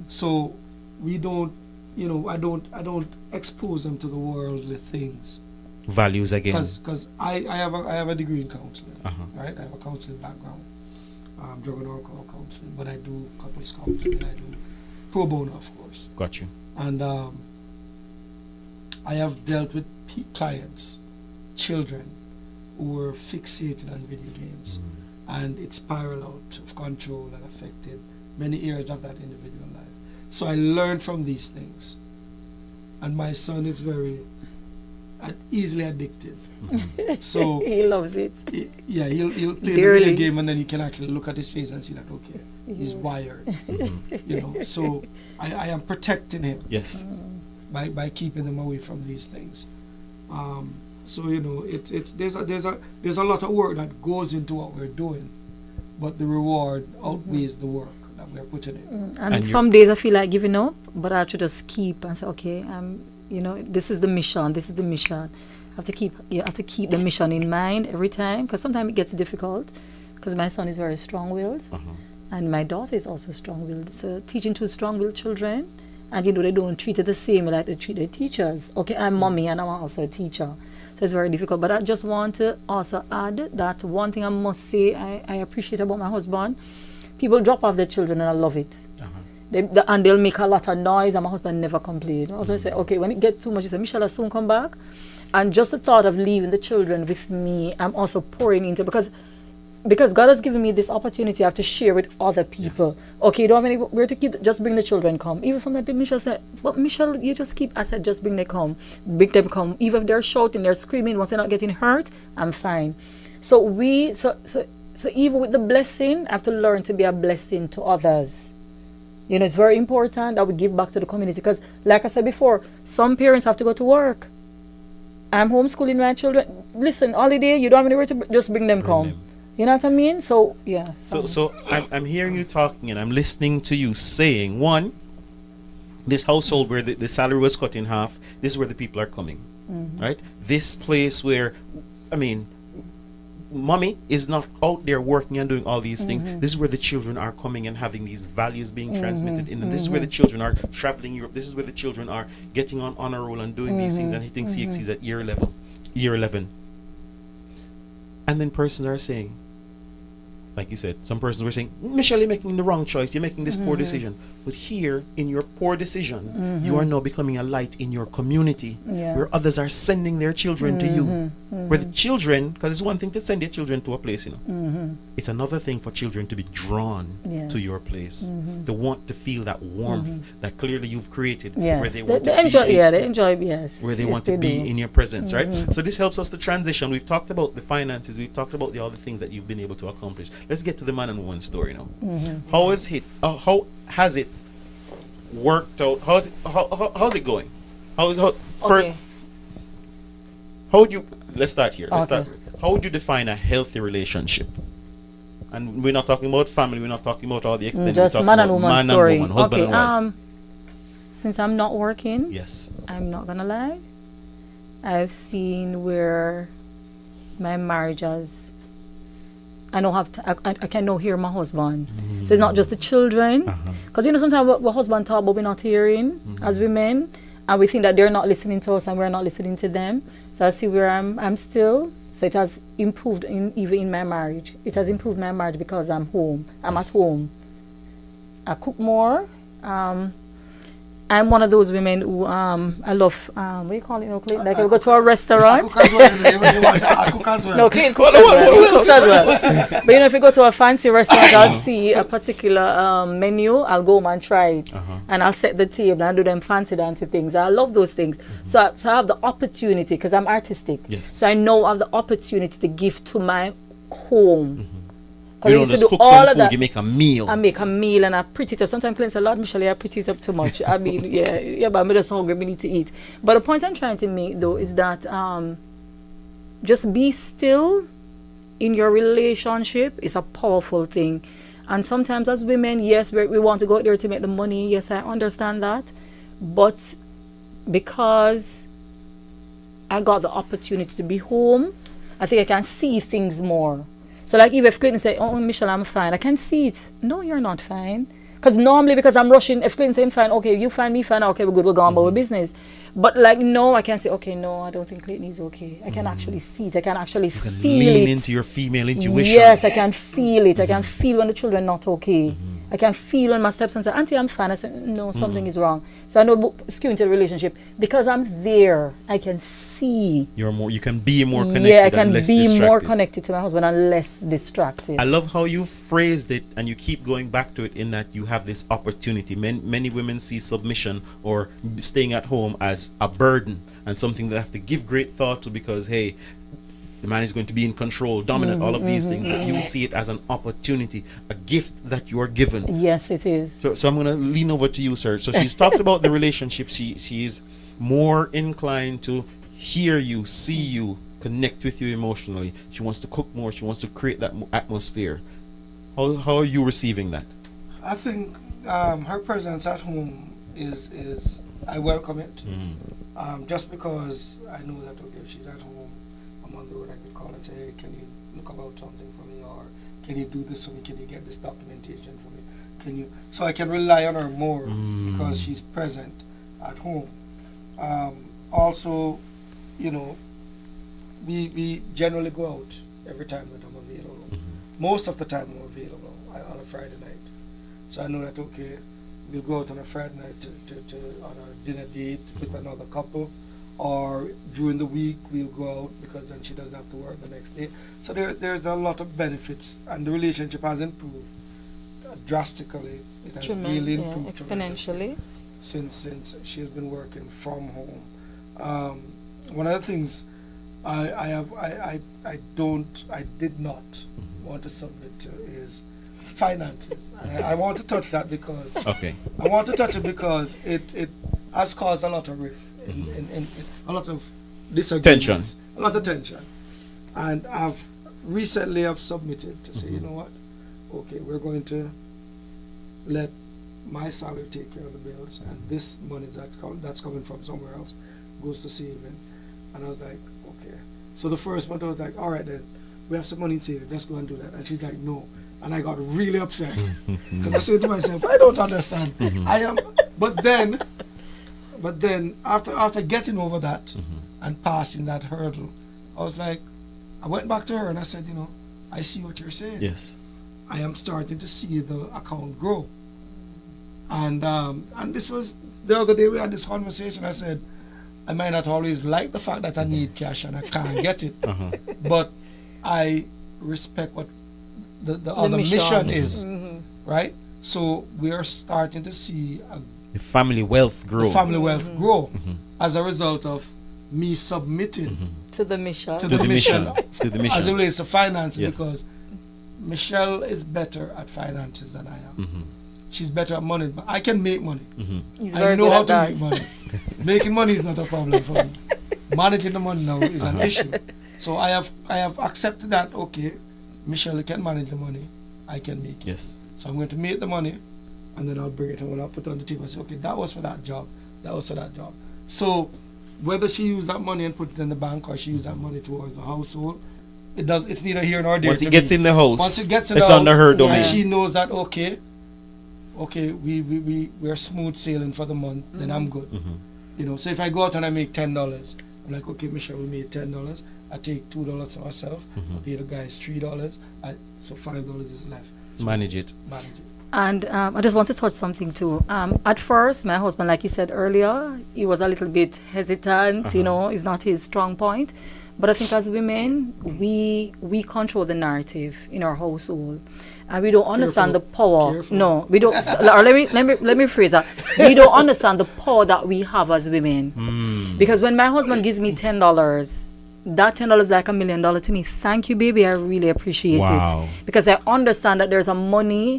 So we don't, I don't expose them to the worldly things. Values again. Because I have a degree in counseling, right? I have a counseling background, drug and alcohol counseling, but I do couples counseling. I do pro bono, of course. Got you. And I have dealt with clients, children, who were fixated on video games, and it spiraled out of control and affected many areas of that individual life. So I learned from these things, and my son is very easily addicted. So he loves it. He'll play the video game, and then you can actually look at his face and see that he's wired. So I am protecting him. Yes. By keeping them away from these things. So there's a lot of work that goes into what we're doing, but the reward outweighs the work that we're putting in. And some days I feel like giving up, but I have to just keep and say, okay, this is the mission. This is the mission. You have to keep the mission in mind every time, because sometimes it gets difficult, because my son is very strong-willed, and my daughter is also strong-willed. So teaching two strong-willed children, and they don't treat it the same like they treat their teachers. Okay, I'm mommy and I'm also a teacher, so it's very difficult. But I just want to also add that one thing I must say I appreciate about my husband. People drop off their children and I love it. And they'll make a lot of noise, and my husband never complained. I was going to say, okay, when it gets too much, he said, Michelle, I'll soon come back. And just the thought of leaving the children with me, I'm also pouring into, because God has given me this opportunity I have to share with other people. Yes. Okay, you don't have anywhere to keep, just bring the children come. Even sometimes Michelle said, but Michelle, you just keep, I said, just bring them come. Even if they're shouting, they're screaming, once they're not getting hurt, I'm fine. So even with the blessing, I have to learn to be a blessing to others. It's very important that we give back to the community, because like I said before, some parents have to go to work. I'm homeschooling my children. Listen, holiday, you don't have anywhere to just bring them come. You know what I mean? So, yeah. So I'm hearing you talking, and I'm listening to you saying, one, this household where the salary was cut in half, this is where the people are coming, right? This place where, mommy is not out there working and doing all these things. This is where the children are coming and having these values being transmitted in them. This is where the children are traveling Europe. This is where the children are getting on honor roll and doing these things and hitting CXCs at year 11. And then persons are saying, like you said, some persons were saying, Michelle, you're making the wrong choice. You're making this poor decision. But here, in your poor decision, you are now becoming a light in your community, where others are sending their children to you. Where the children, because it's one thing to send your children to a place, it's another thing for children to be drawn to your place, to want to feel that warmth that clearly you've created, where they want to enjoy, be, they enjoy, where they want to be in your presence, right? So this helps us to transition. We've talked about the finances, we've talked about the other things that you've been able to accomplish. Let's get to the man and woman story now. How has it worked out? How's it going? Let's start here. How would you define a healthy relationship? And we're not talking about family, we're not talking about all the extended, just man and woman story. Husband and wife. Since I'm not working, yes, I'm not gonna lie, I've seen where my marriage has I know I can now hear my husband. So it's not just the children, because sometimes what husband talk but we're not hearing as women, and we think that they're not listening to us and we're not listening to them. So I see where I'm still. So it has improved even in my marriage. It has improved my marriage because I'm home. I'm at home. I cook more. I'm one of those women who I love what do you call it? Clayton? Like I go to a restaurant. I cook as well. I cook as well. No, Clayton cooks as well. He cooks as well. But if you go to a fancy restaurant, I'll see a particular menu. I'll go home and try it, and I'll set the table and do them fancy dancy things. I love those things. So I have the opportunity because I'm artistic. Yes. So I know I have the opportunity to give to my home. You don't just cook some food, you make a meal. I make a meal and I pretty it up. Sometimes clients say, Lord, Michelle, I pretty it up too much. I mean, yeah, but I'm just hungry, we need to eat. But the point I'm trying to make, though, is that just be still in your relationship is a powerful thing. And sometimes as women, yes, we want to go out there to make the money. Yes, I understand that. But because I got the opportunity to be home, I think I can see things more. So like if Clayton say, oh, Michelle, I'm fine, I can see it. No, you're not fine. Because normally, because I'm rushing, if Clayton say I'm fine, okay, you find me fine, okay, we're good, we're going about with business. But like, no, I can say, okay, no, I don't think Clayton is okay. I can actually see it. I can actually feel lean it. into your female intuition. Yes, I can feel it. I can feel when the children not okay. I can feel when my stepson says, Auntie, I'm fine. I said, no, something is wrong. So I know skewing to the relationship. Because I'm there, I can see. You can be more connected. Yeah, I can and less be distracted. more connected to my husband and less distracted. I love how you phrased it, and you keep going back to it in that you have this opportunity. Many women see submission or staying at home as a burden and something they have to give great thought to because, hey, the man is going to be in control, dominant, all of these things. But you see it as an opportunity, a gift that you are given. Yes, it is. So I'm going to lean over to you, sir. So she's talked about the relationship. She is more inclined to hear you, see you, connect with you emotionally. She wants to cook more. She wants to create that atmosphere. How are you receiving that? I think her presence at home is I welcome it. Just because I know that, okay, if she's at home, I'm on the road, I could call and say, hey, can you look about something for me, or can you do this for me, can you get this documentation for me, can you, so I can rely on her more because she's present at home. Also, we generally go out every time that I'm available. Most of the time I'm available on a Friday night. So I know that, okay, we'll go out on a Friday night to on a dinner date with another couple, or during the week we'll go out because then she doesn't have to work the next day. So there's a lot of benefits, and the relationship has improved drastically. It has really improved exponentially since she has been working from home. One of the things I did not want to submit to is finances. I want to touch that because okay. I want to touch it because it has caused a lot of rift in a lot of disagreements, a lot of tension. And I've recently submitted to say, you know what? Okay, we're going to let my salary take care of the bills, and this money that's coming from somewhere else goes to saving. And I was like, okay. So the first month I was like, all right then, we have some money in savings, let's go and do that. And she's like, no. And I got really upset because I said to myself, I don't understand. I am, but then after getting over that and passing that hurdle, I was like, I went back to her and I said, I see what you're saying. Yes. I am starting to see the account grow. And this was the other day we had this conversation. I said, I might not always like the fact that I need cash and I can't get it, but I respect what the other mission is, right? So we are starting to see the family wealth grow. As a result of me submitting to the mission. To the mission. As it relates to finances, yes. Because Michelle is better at finances than I am. She's better at money. I can make money. I know how to make money. Making money is not a problem for me. Managing the money now is an issue. So I have accepted that, okay, Michelle can manage the money, I can make it. Yes. So I'm going to make the money, and then I'll bring it home and I'll put it on the table and say, okay, that was for that job, that was for that job. So whether she used that money and put it in the bank or she used that money towards the household, It's neither here nor there. Once to it gets me. in the house, Once it gets in it's the under house, her domain. and she knows that okay, we're smooth sailing for the month, then I'm good. You know, so if I go out and I make $10, I'm like, okay, Michelle, we made $10. I take $2 for myself. I pay the guys $3. So $5 is left. So Manage it. manage it. And I just want to touch something too. At first, my husband, like he said earlier, he was a little bit hesitant. You know, it's not his strong point. But I think as women, we control the narrative in our household, and we don't understand the power. Careful. No, we don't. Or let me phrase that. We don't understand the power that we have as women. Because when my husband gives me $10. That $10 is like $1 million to me. Thank you, baby. I really appreciate Wow. it, because I understand that there's a money.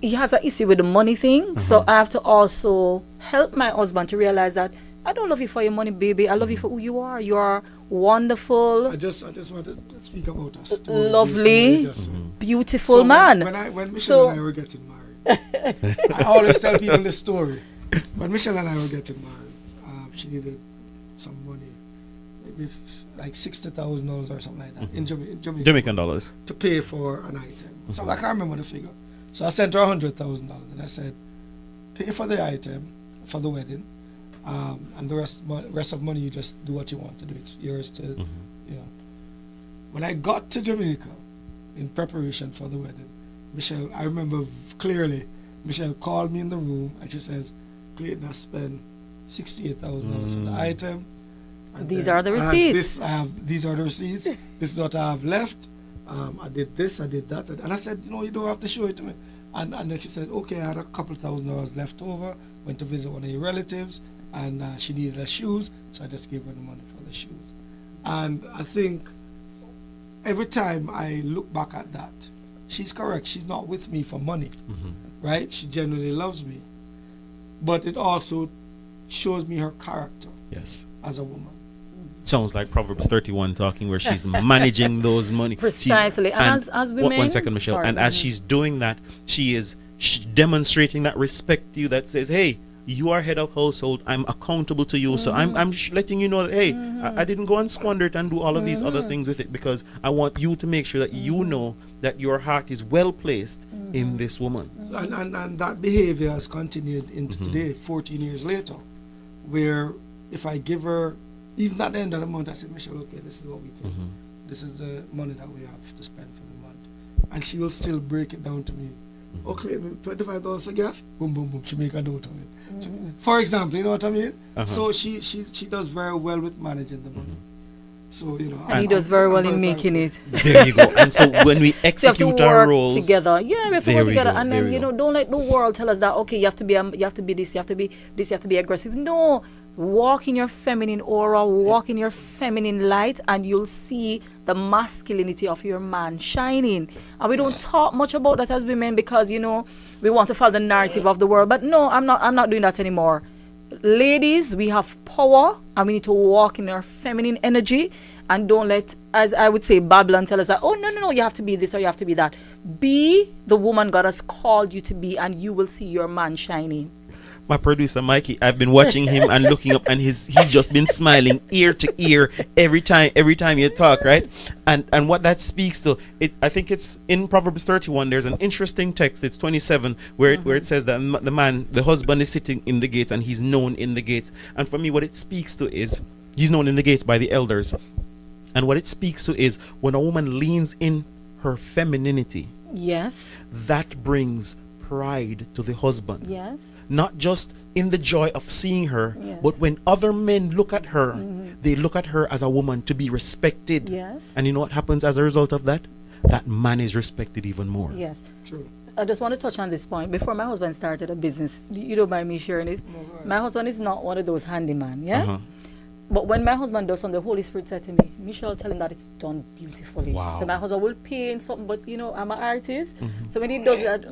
He has an issue with the money thing, so I have to also help my husband to realize that I don't love you for your money, baby. I love you for who you are. You are wonderful, I just wanted to speak about a story. lovely, based on what you just said. beautiful So man. when Michelle So- and I were getting married, I always tell people this story. When Michelle and I were getting married, she needed some money, maybe like $60,000 or something like that in Jamaica Jamaican dollars. to pay for an item. So I can't remember the figure. So I sent her $100,000 and I said, pay for the item for the wedding, and the rest of money you just do what you want to do. It's yours to, you know. When I got to Jamaica in preparation for the wedding, Michelle, I remember clearly, Michelle called me in the room and she says, Clayton, I spent $68,000 for the item. And These then are the I had receipts. these are the receipts. This is what I have left. I did this, I did that. And I said, you don't have to show it to me. And then she said, okay, I had a couple $1,000s left over, went to visit one of your relatives, and she needed her shoes, so I just gave her the money for the shoes. And I think every time I look back at that, she's correct. She's not with me for money, right? She genuinely loves me. But it also shows me her character Yes. as a woman. Sounds like Proverbs 31 talking, where she's managing those money. Precisely. And as women... One second, Michelle. Sorry. And as she's doing that, she is demonstrating that respect to you, that says, hey, you are head of household. I'm accountable to you. So I'm letting you know that, hey, I didn't go and squander it and do all of these other things with it, because I want you to make sure that you know that your heart is well placed in this woman. And that behavior has continued into today, 14 years later, where if I give her, even at the end of the month, I say, Michelle, okay, this is what we can do. This is the money that we have to spend for the month. And she will still break it down to me. Okay, $25 for gas, boom, boom, boom, she make a note of it. So, for example, you know what I mean? So she does very well with managing the money. So, you know. And he does very well in making thankful. it. There you go. And so when we So you have to execute our work roles together. Yeah, we have to There work we together. go, And there then, we you know, go. don't let the world tell us that, okay, you have to be this, you have to be this, you have to be aggressive. No. Walk in your feminine aura, walk in your feminine light, and you'll see the masculinity of your man shining. And we don't talk much about that as women, because, you know, we want to follow the narrative of the world. But no, I'm not doing that anymore. Ladies, we have power, and we need to walk in our feminine energy, and don't let, as I would say, Babylon tell us that, oh, no, you have to be this or you have to be that. Be the woman God has called you to be, and you will see your man shining. My producer Mikey, I've been watching him and looking up, and he's just been smiling ear to ear every time you talk, right? And what that speaks to, I think it's in Proverbs 31. There's an interesting text. It's 27 where it says that the husband is sitting in the gates and he's known in the gates. And for me, what it speaks to is he's known in the gates by the elders. And what it speaks to is when a woman leans in her femininity, Yes. that brings pride to the husband. Yes. Not just in the joy of seeing her, Yes. but when other men look at her, they look at her as a woman to be respected. Yes. And you know what happens as a result of that? That man is respected even more. Yes. True. I just want to touch on this point. Before my husband started a business, you don't mind me sharing this. No, go ahead. My husband is not one of those handyman, yeah? Uh-huh. But when my husband does something, the Holy Spirit said to me, Michelle, tell him that it's done beautifully. Wow. So my husband will paint something, but you know, I'm an artist. So when he does that,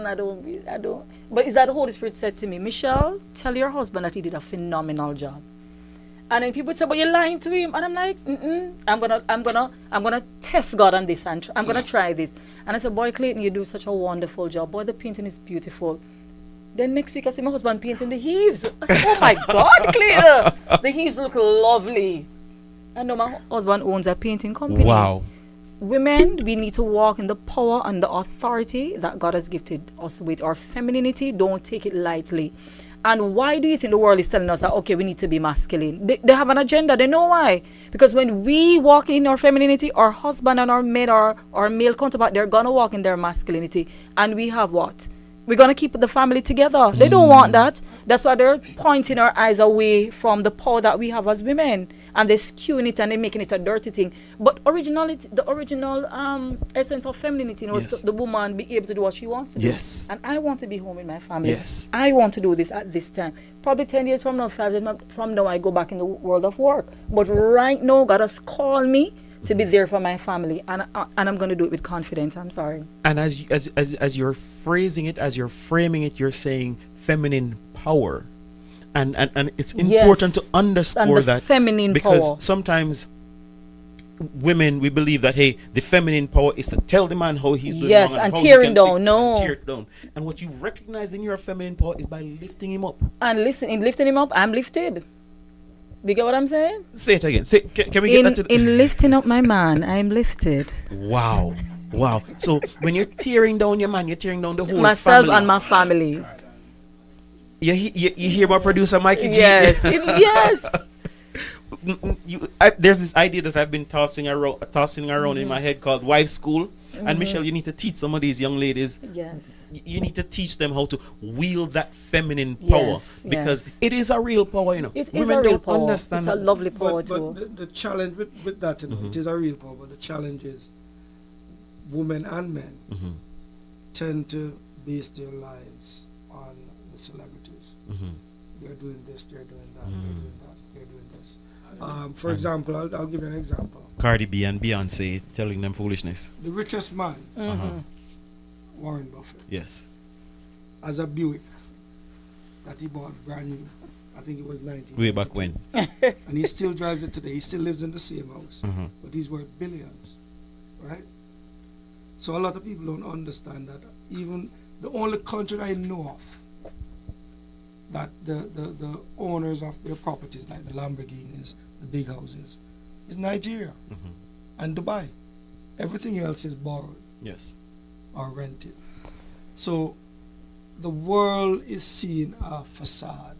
I don't. But it's that the Holy Spirit said to me, Michelle, tell your husband that he did a phenomenal job. And then people would say, but you're lying to him. And I'm like, I'm gonna test God on this, and I'm gonna try this. And I said, boy, Clayton, you do such a wonderful job. Boy, the painting is beautiful. Then next week I see my husband painting the eaves. I said, oh my God, Clayton, the eaves look lovely. I know my husband owns a painting company. Wow. Women, we need to walk in the power and the authority that God has gifted us with. Our femininity, don't take it lightly. And why do you think the world is telling us that, okay, we need to be masculine? They have an agenda. They know why. Because when we walk in our femininity, our husband and our men, our male counterpart, they're going to walk in their masculinity. And we have what? We're going to keep the family together. They don't want that. That's why they're pointing our eyes away from the power that we have as women. And they're skewing it and they're making it a dirty thing. But originality, the original essence of femininity, was Yes. the woman be able to do what she wants to do. Yes. And I want to be home with my family. Yes. I want to do this at this time. Probably 10 years from now, 5 years from now, I go back in the world of work. But right now, God has called me to be there for my family. And I'm going to do it with confidence. I'm sorry. And as you're phrasing it, as you're framing it, you're saying feminine power. And it's important to underscore and the that feminine because power. sometimes women, we believe that, hey, the feminine power is to tell the man how he's doing Yes, wrong and how tear he him can down. fix it No. and tear it down. And what you recognize in your feminine power is by lifting him up. And listen, in lifting him up, I'm lifted. You get what I'm saying? Say it again. Say, can we get that to the... In lifting up my man, I'm lifted. Wow. Wow. So when you're tearing down your man, you're tearing down the whole Myself family. and my family. You hear about producer Mikey G? Yes. Yes. There's this idea that I've been tossing around in my head called wife school. And Michelle, you need to teach some of these young ladies. Yes. You need to teach them how to wield that feminine power, Yes, because yes. it is a real power, you know. It is Women a real don't power. understand It's a that. lovely power But too. the challenge with that, it is a real power, but the challenge is women and men Mhm, tend to base their lives on the celebrities. mhm. They're doing this, they're doing that, they're doing that, they're doing this. For example, I'll give you an example. Cardi B and Beyonce telling them foolishness. The richest man, Mm-hmm. Warren Buffett, Yes. has a Buick that he bought brand new. I think it was 19. Way back when. And he still drives it today. He still lives in the same house. Mhm. But he's worth billions, right? So a lot of people don't understand that even the only country I know of that the owners of their properties, like the Lamborghinis, the big houses, is Nigeria Mhm. and Dubai. Everything else is borrowed Yes. or rented. So the world is seeing a facade.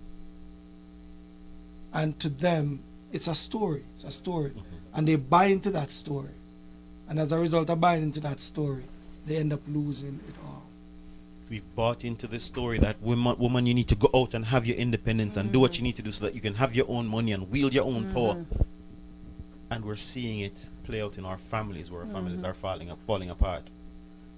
And to them, it's a story. It's a story. And they buy into that story. And as a result of buying into that story, they end up losing it all. We've bought into the story that woman, you need to go out and have your independence and do what you need to do so that you can have your own money and wield your own power. And we're seeing it play out in our families, where our families are falling apart.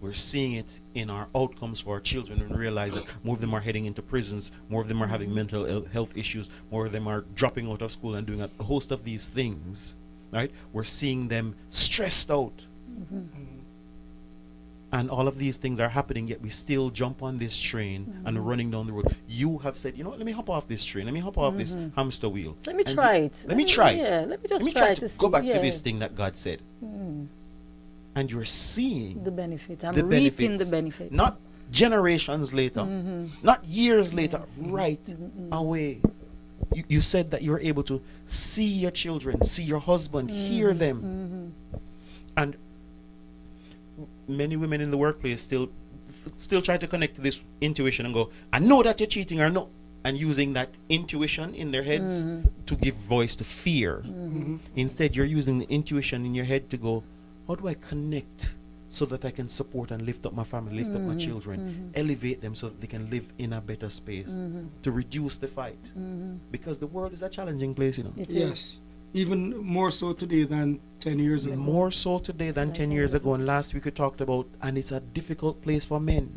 We're seeing it in our outcomes for our children, and realize that more of them are heading into prisons, more of them are having mental health issues, more of them are dropping out of school and doing a host of these things. Right? We're seeing them stressed out. And all of these things are happening, yet we still jump on this train and running down the road. You have said, you know what, let me hop off this train. Let me hop off this hamster wheel. Let me And try it. Let me try it. Yeah, let me just Let me try to to see. go back to yeah. this thing that God said. And you're seeing The benefits. I'm the reaping the benefits. benefits. Not generations later, not years later, right away. You said that you're able to see your children, see your husband, hear them. And many women in the workplace still try to connect to this intuition and go, I know that you're cheating, or no. And using that intuition in their heads to give voice to fear. Instead, you're using the intuition in your head to go, how do I connect so that I can support and lift up my family, lift up my children, elevate them so that they can live in a better space, to reduce the fight. Because the world is a challenging place, you know. It is. Yes. Even more so today than 10 years ago. More so today than 10 years ago. And last week we talked about, and it's a difficult place for men.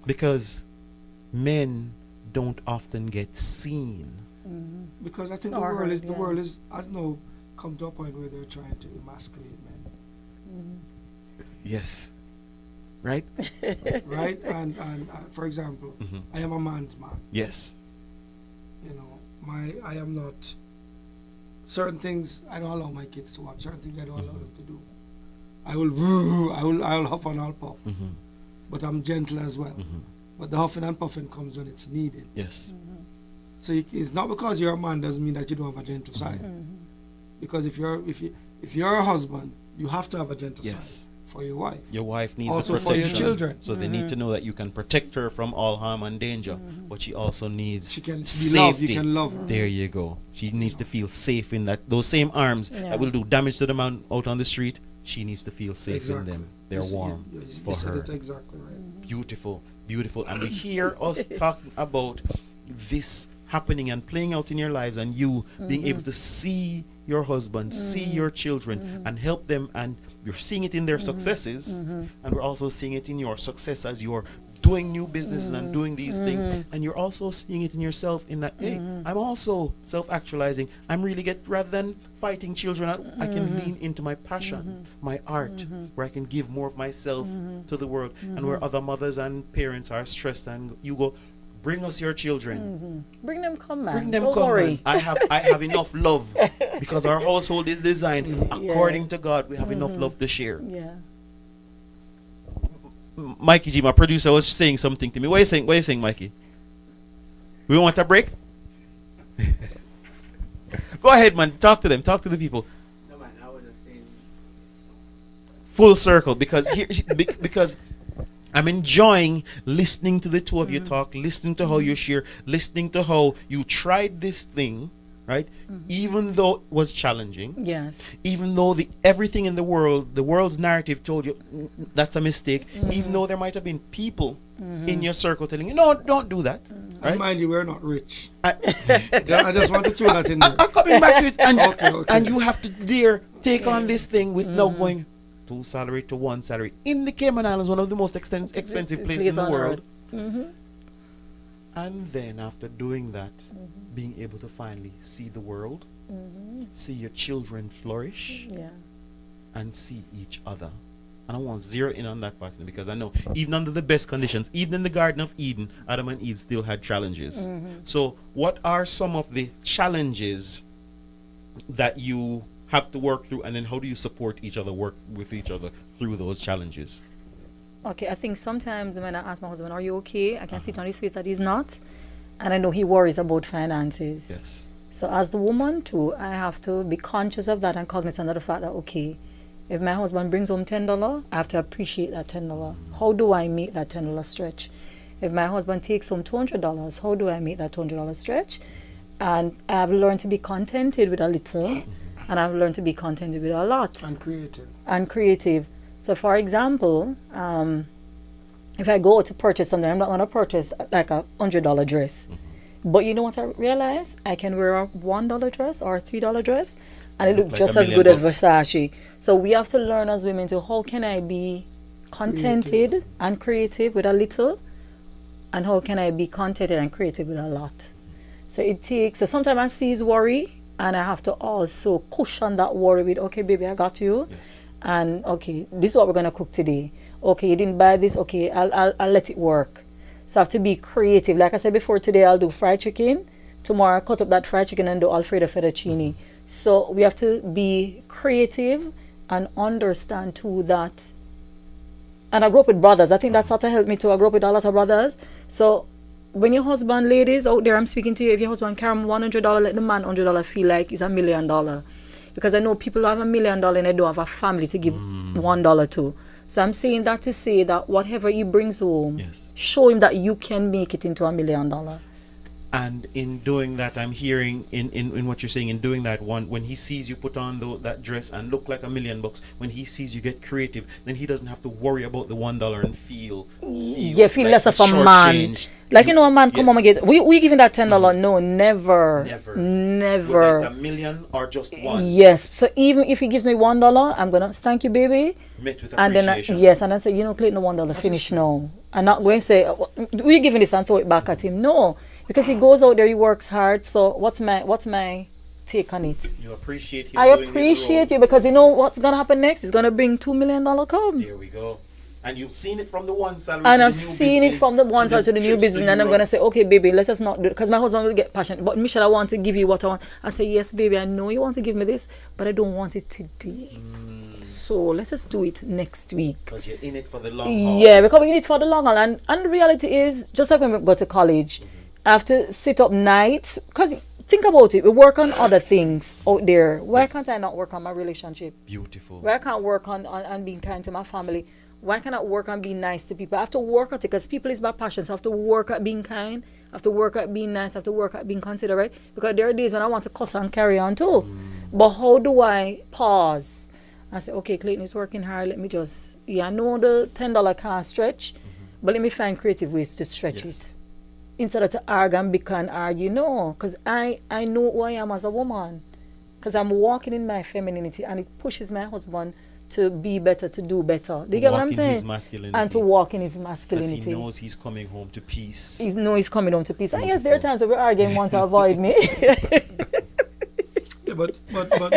Because men don't often get seen. Because I think Or the heard, yeah. world has now come to a point where they're trying to emasculate men. Yes. Right? Right? And for example, I am a man's man. Yes. You know, I am not. Certain things I don't allow my kids to watch. Certain things I don't allow them to do. I'll huff and I'll puff, but I'm gentle as well. But the huffing and puffing comes when it's needed. Yes. So it's not because you're a man doesn't mean that you don't have a gentle side. Because if you're a husband, you have to have a gentle Yes. side for your wife. Your wife needs Also the for your protection. children. So they need to know that you can protect her from all harm and danger, but she also needs She can be safety. loved. You can love her. There you go. She needs to feel safe in that. Those same arms Yeah. that will do damage to the man out on the street, she needs to feel safe Exactly. in them. They're You see- warm you for said her. it exactly right. Beautiful, beautiful. And we hear us talking about this happening and playing out in your lives, and you being able to see your husband, see your children, and help them. And you're seeing it in their successes, and we're also seeing it in your success as you're doing new businesses and doing these things. And you're also seeing it in yourself in that, hey, I'm also self-actualizing. I'm really rather than fighting children, I can lean into my passion, my art, where I can give more of myself to the world. And where other mothers and parents are stressed, and you go, bring us your children. Bring them, come, man. Bring them, Don't come. worry. Man. I have enough love because our household is designed according to God. We have enough love to share. Yeah. Mikey G, my producer, was saying something to me. What are you saying? What are you saying, Mikey? We want a break? Go ahead, man. Talk to them. Talk to the people. No man, I was just saying. Full circle, because here, because I'm enjoying listening to the two of you talk, listening to how you share, listening to how you tried this thing, right? Even though it was challenging, Yes. even though everything in the world's narrative told you that's a mistake, even though there might have been people in your circle telling you, no, don't do that, And right? mind you, we're not rich. I, I just want to throw that in there. I'm coming back to it, and, Okay. and you have to dare take on this thing with now going 2 salary to 1 salary in the Cayman Islands, one of the most expensive places in the on world. earth. And then after doing that, being able to finally see the world, see your children flourish, Yeah. and see each other. And I want to zero in on that part because I know even under the best conditions, even in the Garden of Eden, Adam and Eve still had challenges. So what are some of the challenges that you have to work through, and then how do you support each other, work with each other through those challenges? Okay, I think sometimes when I ask my husband, are you okay? I can see it on his face that he's not. And I know he worries about finances. Yes. So as the woman too, I have to be conscious of that and cognizant of the fact that, okay, if my husband brings home $10, I have to appreciate that $10. How do I make that $10 stretch? If my husband takes home $200, how do I make that $200 stretch? And I've learned to be contented with a little, and I've learned to be contented with a lot. And creative. And creative. So for example, if I go to purchase something, I'm not going to purchase like a $100 dress. But you know what I realize? I can wear a $1 dress or a $3 dress and it Look look like just a as million good as bucks. Versace. So we have to learn as women to how can I be contented and creative with a little, and how can I be contented and creative with a lot. So it takes, so sometimes I see his worry and I have to also cushion that worry with, okay baby, I got you. Yes. And okay, this is what we're gonna cook today. Okay, you didn't buy this. Okay, I'll let it work. So I have to be creative. Like I said before, today I'll do fried chicken. Tomorrow I'll cut up that fried chicken and do Alfredo fettuccine. So we have to be creative and understand too that. And I grew up with brothers. I think that sort of helped me too. I grew up with a lot of brothers. So when your husband, ladies out there, I'm speaking to you. If your husband carry $100, let the man $100 feel like it's $1 million. Because I know people who have $1 million and they don't have a family to give $1 to. So I'm saying that to say that whatever he brings home, Yes. show him that you can make it into $1 million. And in doing that, I'm hearing in what you're saying, in doing that, when he sees you put on that dress and look like $1 million, when he sees you get creative, then he doesn't have to worry about the $1 and feel Feel like less of a he's man. shortchanged. Like, a man come Yes. home and get, we giving that $10? No, never. Whether it's $1 million or just one, Yes. So even if he gives me $1, I'm going to thank you, baby. met with And then, appreciation. yes, and I say, Clayton, the $1 finish now. I'm not going to say, we're giving this and throw it back at him. No, because he goes out there, he works hard. So what's my take on it? You appreciate him I doing his appreciate role. you because you know what's going to happen next? It's going to bring $2 million come. There we go. And you've seen it from the one salary And to I've the new seen it business, from the one side to the new trips business, and I'm Europe. going to say, okay, baby, let's just not do it. Because my husband will get passionate. But Michelle, I want to give you what I want. I say, yes, baby, I know you want to give me this, but I don't want it today. So let us do it next week. Because you're in it for the long haul. Yeah, because we need it for the long haul. And the reality is, just like when we go to college, I have to sit up nights. Because think about it. We work on other things out there. Why Yes. can't I not work on my relationship? Beautiful. Why can't I work on being kind to my family? Why can't I work on being nice to people? I have to work at it because people is my passion. So I have to work at being kind. I have to work at being nice. I have to work at being considerate. Because there are days when I want to cuss and carry on too. But how do I pause? I say, okay, Clayton is working hard. Let me just, I know the $10 can't stretch, but let me find creative ways to stretch Yes. it. Instead of to argue and bicker and argue, no. Because I know who I am as a woman. Because I'm walking in my femininity and it pushes my husband to be better, to do better. Do you get what Walk I'm in saying? his masculinity. And to walk in his Because masculinity. he knows he's coming home to peace. He knows he's coming home to peace. And yes, there are times where we argue and want to avoid me. Yeah, but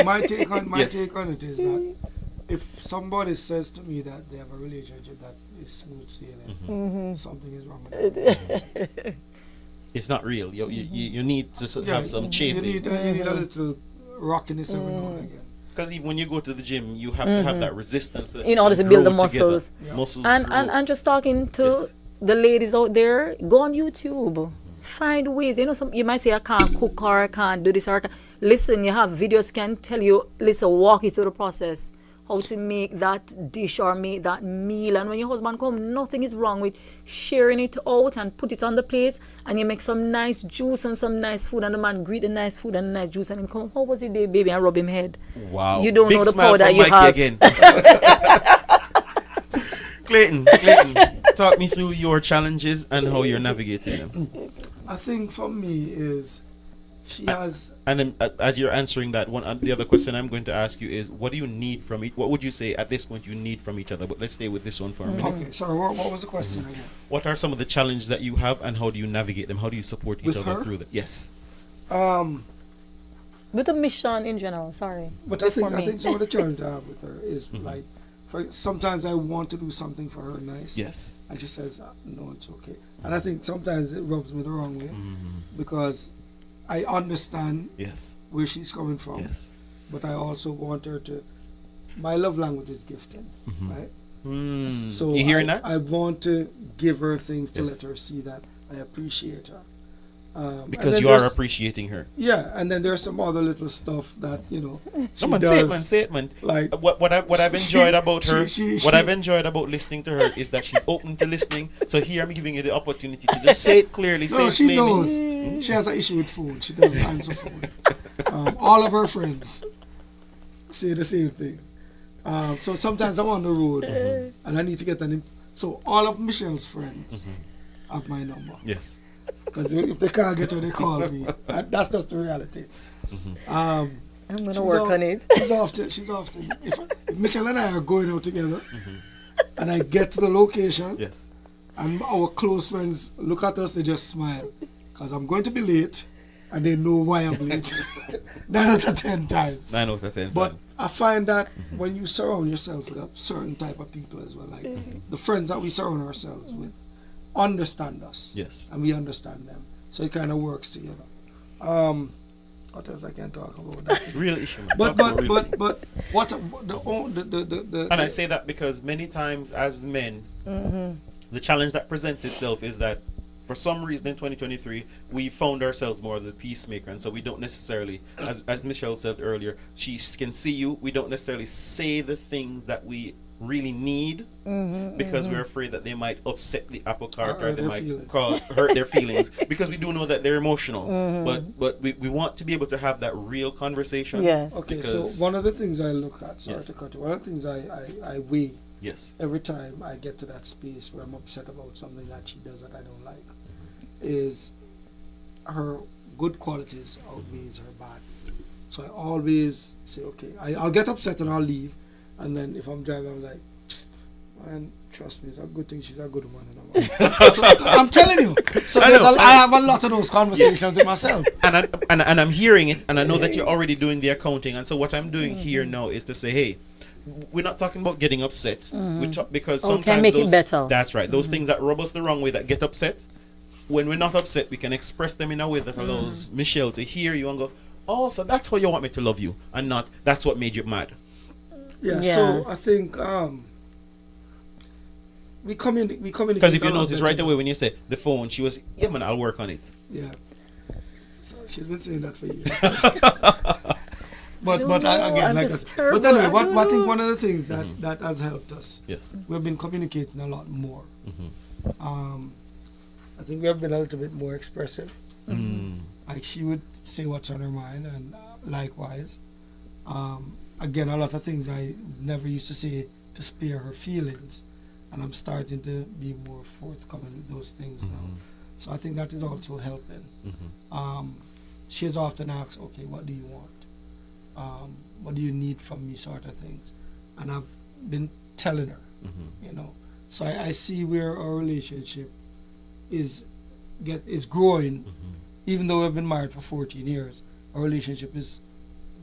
my take on Yes. it is that if somebody says to me that they have a relationship that is smooth sailing, something is wrong with it. It's not real. You need to have some you chafing. need a little rockiness every now and again. Because even when you go to the gym, you have to have that resistance. In order to and build the grow together. muscles. Yeah. Muscles and grow. just talking to Yes. the ladies out there, go on YouTube. Find ways. You know, you might say I can't cook or I can't do this or I can't. Listen, you have videos can tell you, listen, walk you through the process. How to make that dish or make that meal. And when your husband comes, nothing is wrong with sharing it out and put it on the plates and you make some nice juice and some nice food and the man greet the nice food and the nice juice and him come, how was your day, baby? And rub him head. Wow. You don't Big know the smile power that from you Mikey have. again. Clayton, talk me through your challenges and how you're navigating them. I think for me is she has And then, as you're answering that one, the other question I'm going to ask you is, what do you need from each? What would you say at this point you need from each other? But let's stay with this one for a minute. okay. Sorry, what was the question again? What are some of the challenges that you have, and how do you navigate them? How do you support each With other her? through that? Yes. With the mission in general, sorry. But I For me. think some of the challenge I have with her is like, sometimes I want to do something for her nice. Yes. And she says, no, it's okay. And I think sometimes it rubs me the wrong way because I understand Yes. where she's coming from, Yes. but I also want her to. My love language is gifting, right? Mm. So you hearing I, that? I want to give her things to Yes. let her see that I appreciate her. And Because then you are there's- appreciating her. Yeah, and then there's some other little stuff that she Come on, does. say it, man. Like What I've enjoyed about her, she- what I've enjoyed about listening to her is that she's open to listening. So here I'm giving you the opportunity to just say it clearly. Say No, it she plainly. knows. She has an issue with phone. She doesn't answer phone. All of her friends say the same thing. So sometimes I'm on the road and I need to get so all of Michelle's friends have my number. Yes. Because if they can't get her, they call me. And that's just the reality. I'm going to She's work al- on it. She's often, if Michelle and I are going out together and I get to the location Yes. and our close friends look at us, they just smile. Because I'm going to be late and they know why I'm late. 9 out of 10 times. 9 out of 10 But times. I find that when you surround yourself with a certain type of people as well, like the friends that we surround ourselves with, understand us. Yes. And we understand them. So it kind of works together. What else I can talk about that? Real issue, man. But Talk about real things. what the And I say that because many times as men, the challenge that presents itself is that for some reason in 2023, we found ourselves more as a peacemaker. And so we don't necessarily, as Michelle said earlier, she can see you. We don't necessarily say the things that we really need because we're afraid that they might upset the apple cart or Hurt they their might feelings. hurt their feelings because we do know that they're emotional. But we want to be able to have that real conversation. Yes. Okay, because- so one of the things I look at, sorry Yes. to cut you, one of the things I weigh Yes. every time I get to that space where I'm upset about something that she does that I don't like is her good qualities outweighs her bad. So I always say, okay, I'll get upset and I'll leave. And then if I'm driving, I'm like, man, trust me, it's a good thing she's a good woman. So I'm telling you. So I have a lot of those conversations with myself. And I'm hearing it, and I know that you're already doing the accounting. And so what I'm doing here now is to say, hey, we're not talking about getting upset, because Oh, can sometimes make it those, better. That's right. Those things that rub us the wrong way, that get upset. When we're not upset, we can express them in a way that allows Michelle to hear you and go, oh, so that's how you want me to love you, and not that's what made you mad. Yeah, Yeah. so I think we communicate. Because if you a lot notice better right now. away when you say the phone, she was, yeah, man, I'll work on it. Yeah. So she's been saying that for years. But don't know, again, I'm like just but terrible. anyway, I don't I think know. one of the things that has helped us, Yes. we've been communicating a lot more. Mm-hmm. I think we have been a little bit more expressive. Mm. Like she would say what's on her mind, and likewise. Again, a lot of things I never used to say to spare her feelings, and I'm starting to be more forthcoming with those things now. So I think that is also helping. She has often asked, okay, what do you want? What do you need from me, sort of things. And I've been telling her, you know. So I see where our relationship is growing. Even though we've been married for 14 years, our relationship is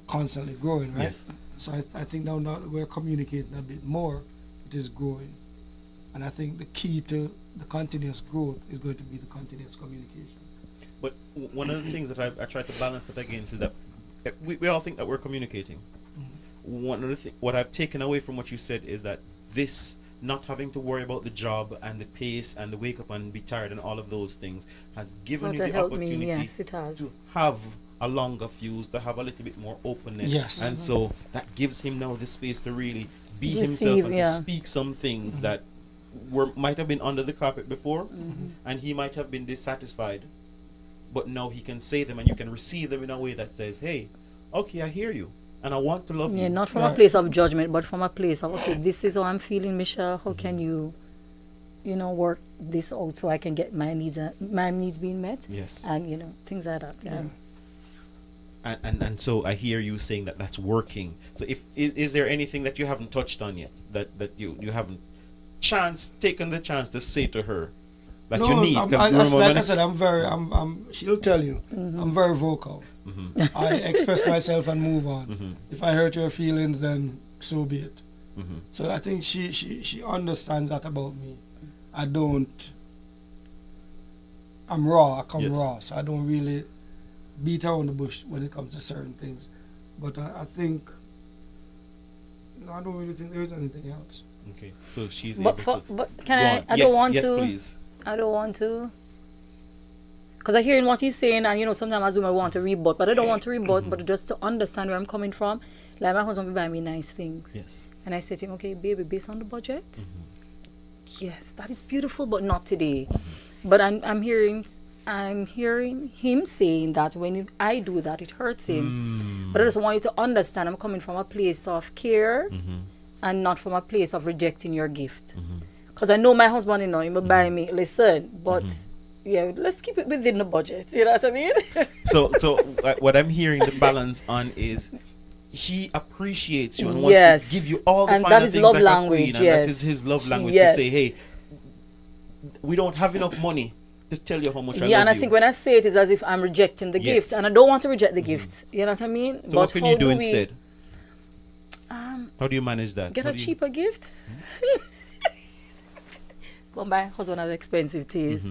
constantly growing, right? Yes. So I think now that we're communicating a bit more, it is growing. And I think the key to the continuous growth is going to be the continuous communication. But one of the things that I try to balance that against is that we all think that we're communicating. One of the what I've taken away from what you said is that this not having to worry about the job and the pace and the wake up and be tired and all of those things has given you Sort of the helped opportunity me, yes, it has. to have a longer fuse, to have a little bit more openness. Yes. And so that gives him now the space to really be himself Receive, and yeah. to speak some things that might have been under the carpet before, and he might have been dissatisfied, but now he can say them and you can receive them in a way that says, hey, okay, I hear you and I want to love Yeah, you. not from a place of judgment, but from a place of, okay, this is how I'm feeling, Michelle. How can you, work this out so I can get my needs being met? Yes. And, things like that. Yeah. And so I hear you saying that that's working. So is there anything that you haven't touched on yet that you haven't taken the chance to say to her that you need? 'Cause like I said, she'll tell you, I'm very vocal. I express myself and move on. If I hurt your feelings, then so be it. So I think she understands that about me. I'm raw, I come raw, so I don't really beat around the bush when it comes to certain things. But I think, I don't really think there's anything else. Okay, so she's But able to but can go I? on. I Yes, don't want yes, to. please. I don't want to. Because I hearing what he's saying, and sometimes I assume I want to rebut, but I don't want to rebut, but just to understand where I'm coming from. Like my husband will buy me nice things, Yes. and I say to him, "Okay, baby, based on the budget, yes, that is beautiful, but not today." But I'm hearing him saying that when I do that, it hurts him. But I just want you to understand, I'm coming from a place of care, and not from a place of rejecting your gift. Because I know my husband, he will buy me. Listen, but. Yeah, let's keep it within the budget. You know what I mean? So what I'm hearing the balance on is he appreciates you and wants Yes. to give you all the And finer that is things love like a language, queen, and yes. that is his love language Yes. to say, hey, we don't have enough money to tell you how much I love Yeah, and I you. think when I say it, it's as if I'm rejecting the gift, and I don't want to reject the gift. You know what I mean? So what can how you do we, instead? How do you manage that? Get How a do you- cheaper gift? Well, my husband has expensive taste.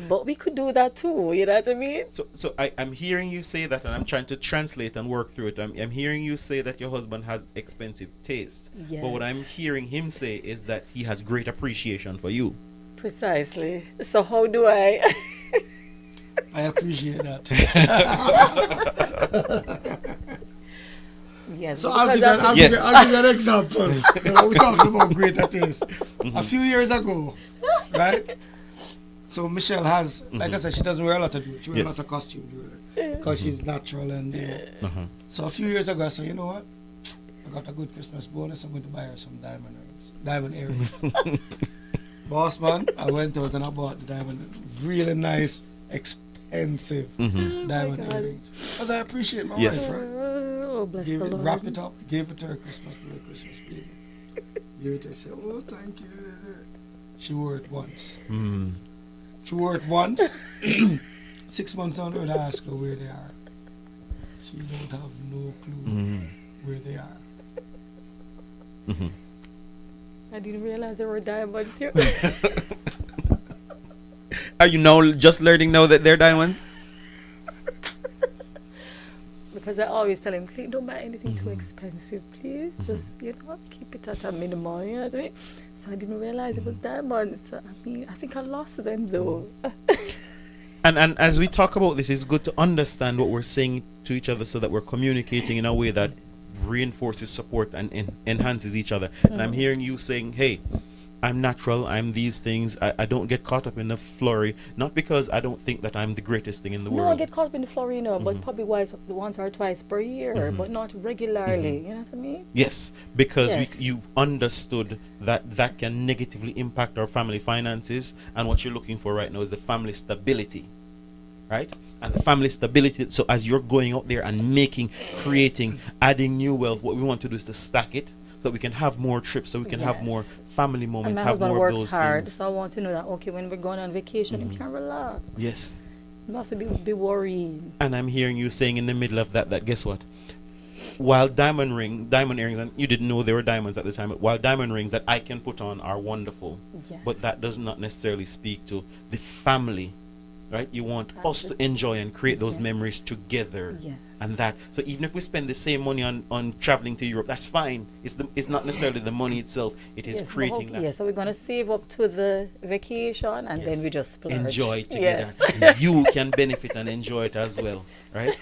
But we could do that too, you know what I mean? So I'm hearing you say that, and I'm trying to translate and work through it. I'm hearing you say that your husband has expensive taste. But what I'm Yes. hearing him say is that he has great appreciation for you. Precisely. So how do I? I appreciate that. Yes. So I'll because give, that's- you, I'll give you an example. We're talking about greater taste. A few years ago, right? So Michelle has, like I said, she doesn't wear a lot of jewelry. She wears a lot of costume jewelry because she's natural and. So a few years ago, I said, you know what? I got a good Christmas bonus. I'm going to buy her some diamond earrings. Boss man, I went out and I bought the diamond, really nice, expensive diamond God. earrings. Because I appreciate my Yes. wife, right? Oh, bless the Lord. Wrap it up, gave it to her Christmas baby. Gave it to her, said, oh, thank you. She wore it once. She wore it once. 6 months on the road, I asked her where they are. She don't have no clue where they are. I didn't realize there were diamonds here. Are you now just learning now that they're diamonds? Because I always tell him, Clayton, don't buy anything too expensive, please. Just, keep it at a minimum, you know what I mean? So I didn't realize it was diamonds. I think I lost them though. And as we talk about this, it's good to understand what we're saying to each other so that we're communicating in a way that reinforces support and enhances each other. And I'm hearing you saying, hey, I'm natural, I'm these things, I don't get caught up in the flurry, not because I don't think that I'm the greatest thing in the No, I world. get caught up in the flurry, you know, but probably once or twice per year, but not regularly. You know what I mean? Yes, because Yes. you understood that can negatively impact our family finances, and what you're looking for right now is the family stability, right? And the family stability. So as you're going out there and creating, adding new wealth, what we want to do is to stack it so that we can have more trips, so we can have more Yes. family And moments, my have husband more of works those hard, things. so I want to know that, okay, when we're going on vacation, we can relax. Yes. You don't have to be worried. And I'm hearing you saying in the middle of that guess what? While diamond earrings, and you didn't know they were diamonds at the time, but while diamond rings that I can put on are wonderful, Yes. but that does not necessarily speak to the family, right? You want us to enjoy and create those Yes. memories together. Yes. And that, so even if we spend the same money on traveling to Europe, that's fine. It's not necessarily the money itself, it is Yes, creating that. yeah, so we're going to save up to the vacation and then Yes. we just splurge. Enjoy together. Yes. And you can benefit and enjoy it as well, right?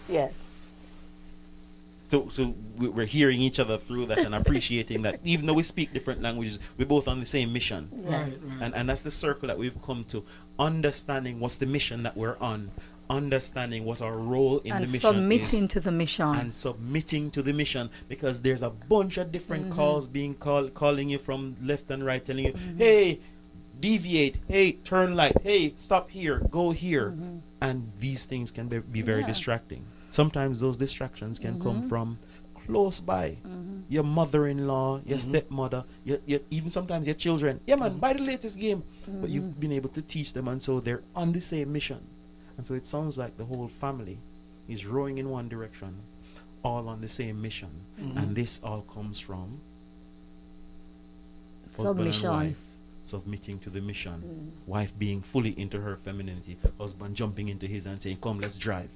Yes. So we're hearing each other through that and appreciating that even though we speak different languages, we're both on the same mission. Yes. Right. And that's the circle that we've come to, understanding what's the mission that we're on, understanding what our role in And the mission submitting is, to the mission. and submitting to the mission, because there's a bunch of different calls being calling you from left and right, telling you, hey, deviate, hey, turn light, hey, stop here, go here. And these things can be very Yeah. distracting. Sometimes those distractions can come from close by. Your mother-in-law, your stepmother, your even sometimes your children. Yeah, man, buy the latest game. But you've been able to teach them, and so they're on the same mission. And so it sounds like the whole family is rowing in one direction, all on the same mission. And this all comes from husband and Submission. wife submitting to the mission, wife being fully into her femininity, husband jumping into his and saying, come, let's drive.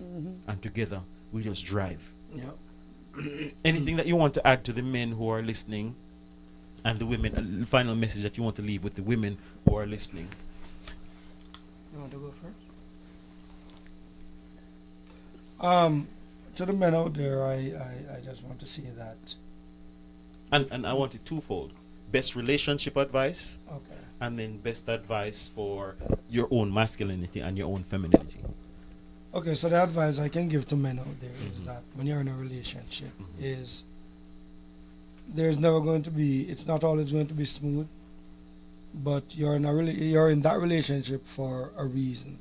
And together we just drive. Yeah. Anything that you want to add to the men who are listening, and the women, the final message that you want to leave with the women who are listening? You want to go first? To the men out there, I just want to say that. And I want it twofold: best relationship advice, Okay. and then best advice for your own masculinity and your own femininity. Okay, so the advice I can give to men out there is that when you're in a relationship, is there's never going to be, it's not always going to be smooth, but you're in that relationship for a reason,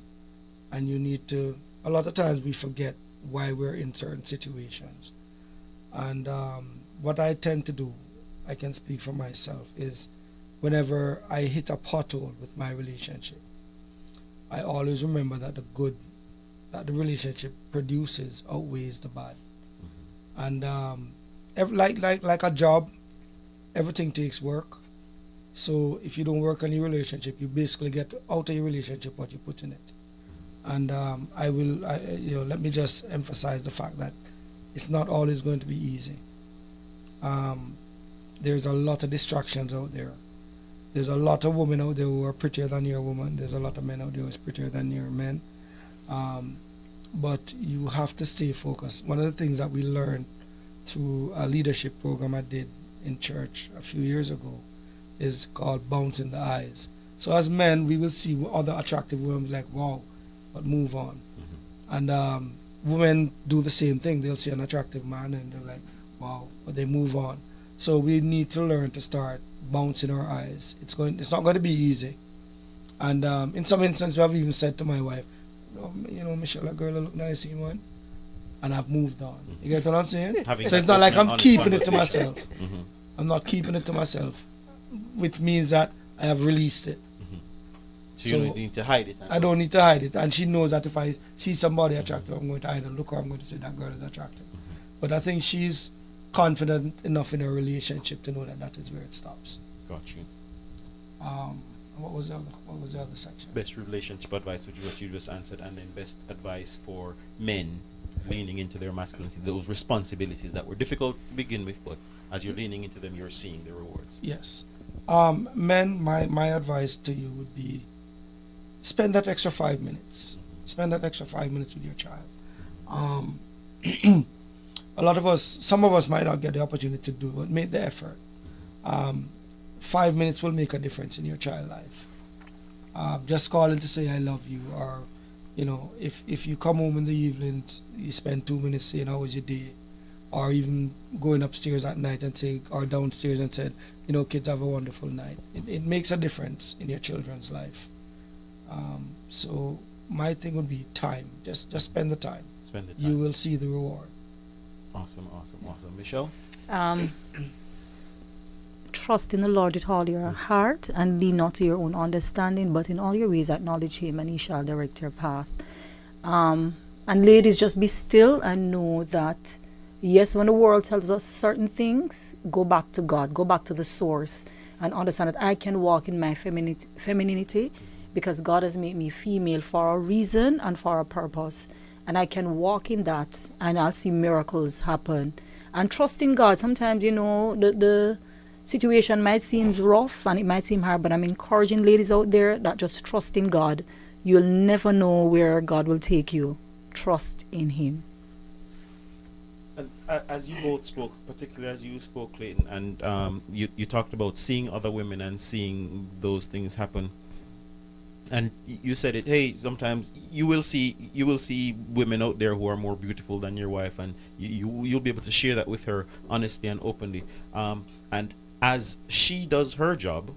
and you need to. A lot of times we forget why we're in certain situations, and what I tend to do, I can speak for myself, is whenever I hit a pothole with my relationship, I always remember that the good that the relationship produces outweighs the bad. And like a job, everything takes work. So if you don't work on your relationship, you basically get out of your relationship what you put in it. And let me just emphasize the fact that it's not always going to be easy. There's a lot of distractions out there. There's a lot of women out there who are prettier than your woman. There's a lot of men out there who are prettier than your men. But you have to stay focused. One of the things that we learned through a leadership program I did in church a few years ago is called bouncing the eyes. So as men, we will see other attractive women like, wow, but move on. And women do the same thing. They'll see an attractive man and they're like, wow, but they move on. So we need to learn to start bouncing our eyes. It's not going to be easy. And in some instances, I've even said to my wife, Michelle, that girl look nice, man. And I've moved on. You get what I'm saying? So it's not like I'm keeping it to myself. I'm not keeping it to myself, which means that I have released it. So you don't need to hide it. I don't need to hide it. And she knows that if I see somebody attractive, I'm going to either look or I'm going to say that girl is attractive. But I think she's confident enough in her relationship to know that that is where it stops. Got you. What was the other section? Best relationship advice, which is what you just answered, and then best advice for men leaning into their masculinity, those responsibilities that were difficult to begin with, but as you're leaning into them, you're seeing the rewards. Yes. Men, my advice to you would be spend that extra 5 minutes. Spend that extra 5 minutes with your child. A lot of us, some of us might not get the opportunity to do it, but make the effort. 5 minutes will make a difference in your child's life. Just calling to say I love you, or if you come home in the evenings, you spend 2 minutes saying how was your day, or even going upstairs at night and say, or downstairs and said, kids, have a wonderful night. It makes a difference in your children's life. So my thing would be time. Just spend the time. Spend the time. You will see the reward. Awesome. Michelle? Trust in the Lord with all your heart, and lean not to your own understanding, but in all your ways acknowledge him, and he shall direct your path. And ladies, just be still and know that, yes, when the world tells us certain things, go back to God, go back to the source, and understand that I can walk in my femininity because God has made me female for a reason and for a purpose. And I can walk in that, and I'll see miracles happen. And trust in God. Sometimes, the situation might seem rough and it might seem hard, but I'm encouraging ladies out there that just trust in God. You'll never know where God will take you. Trust in him. And as you both spoke, particularly as you spoke, Clayton, and you talked about seeing other women and seeing those things happen. And you said it, hey, sometimes you will see women out there who are more beautiful than your wife, and you'll be able to share that with her honestly and openly. And as she does her job,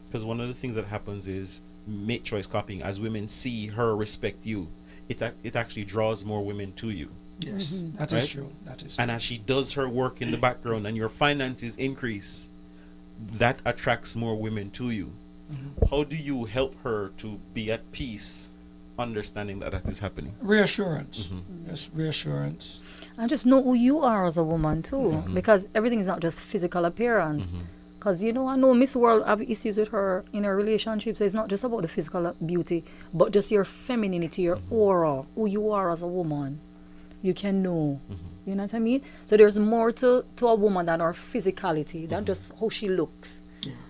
because one of the things that happens is make choice copying. As women see her respect you, it actually draws more women to you. Yes, that is true. That is true. And as she does her work in the background and your finances increase, that attracts more women to you. How do you help her to be at peace, understanding that is happening? Reassurance. Yes, reassurance. And just know who you are as a woman too, because everything is not just physical appearance. Because I know Miss World have issues with her in her relationship, so it's not just about the physical beauty, but just your femininity, your aura, who you are as a woman. You can know. You know what I mean? So there's more to a woman than her physicality, than just how she looks.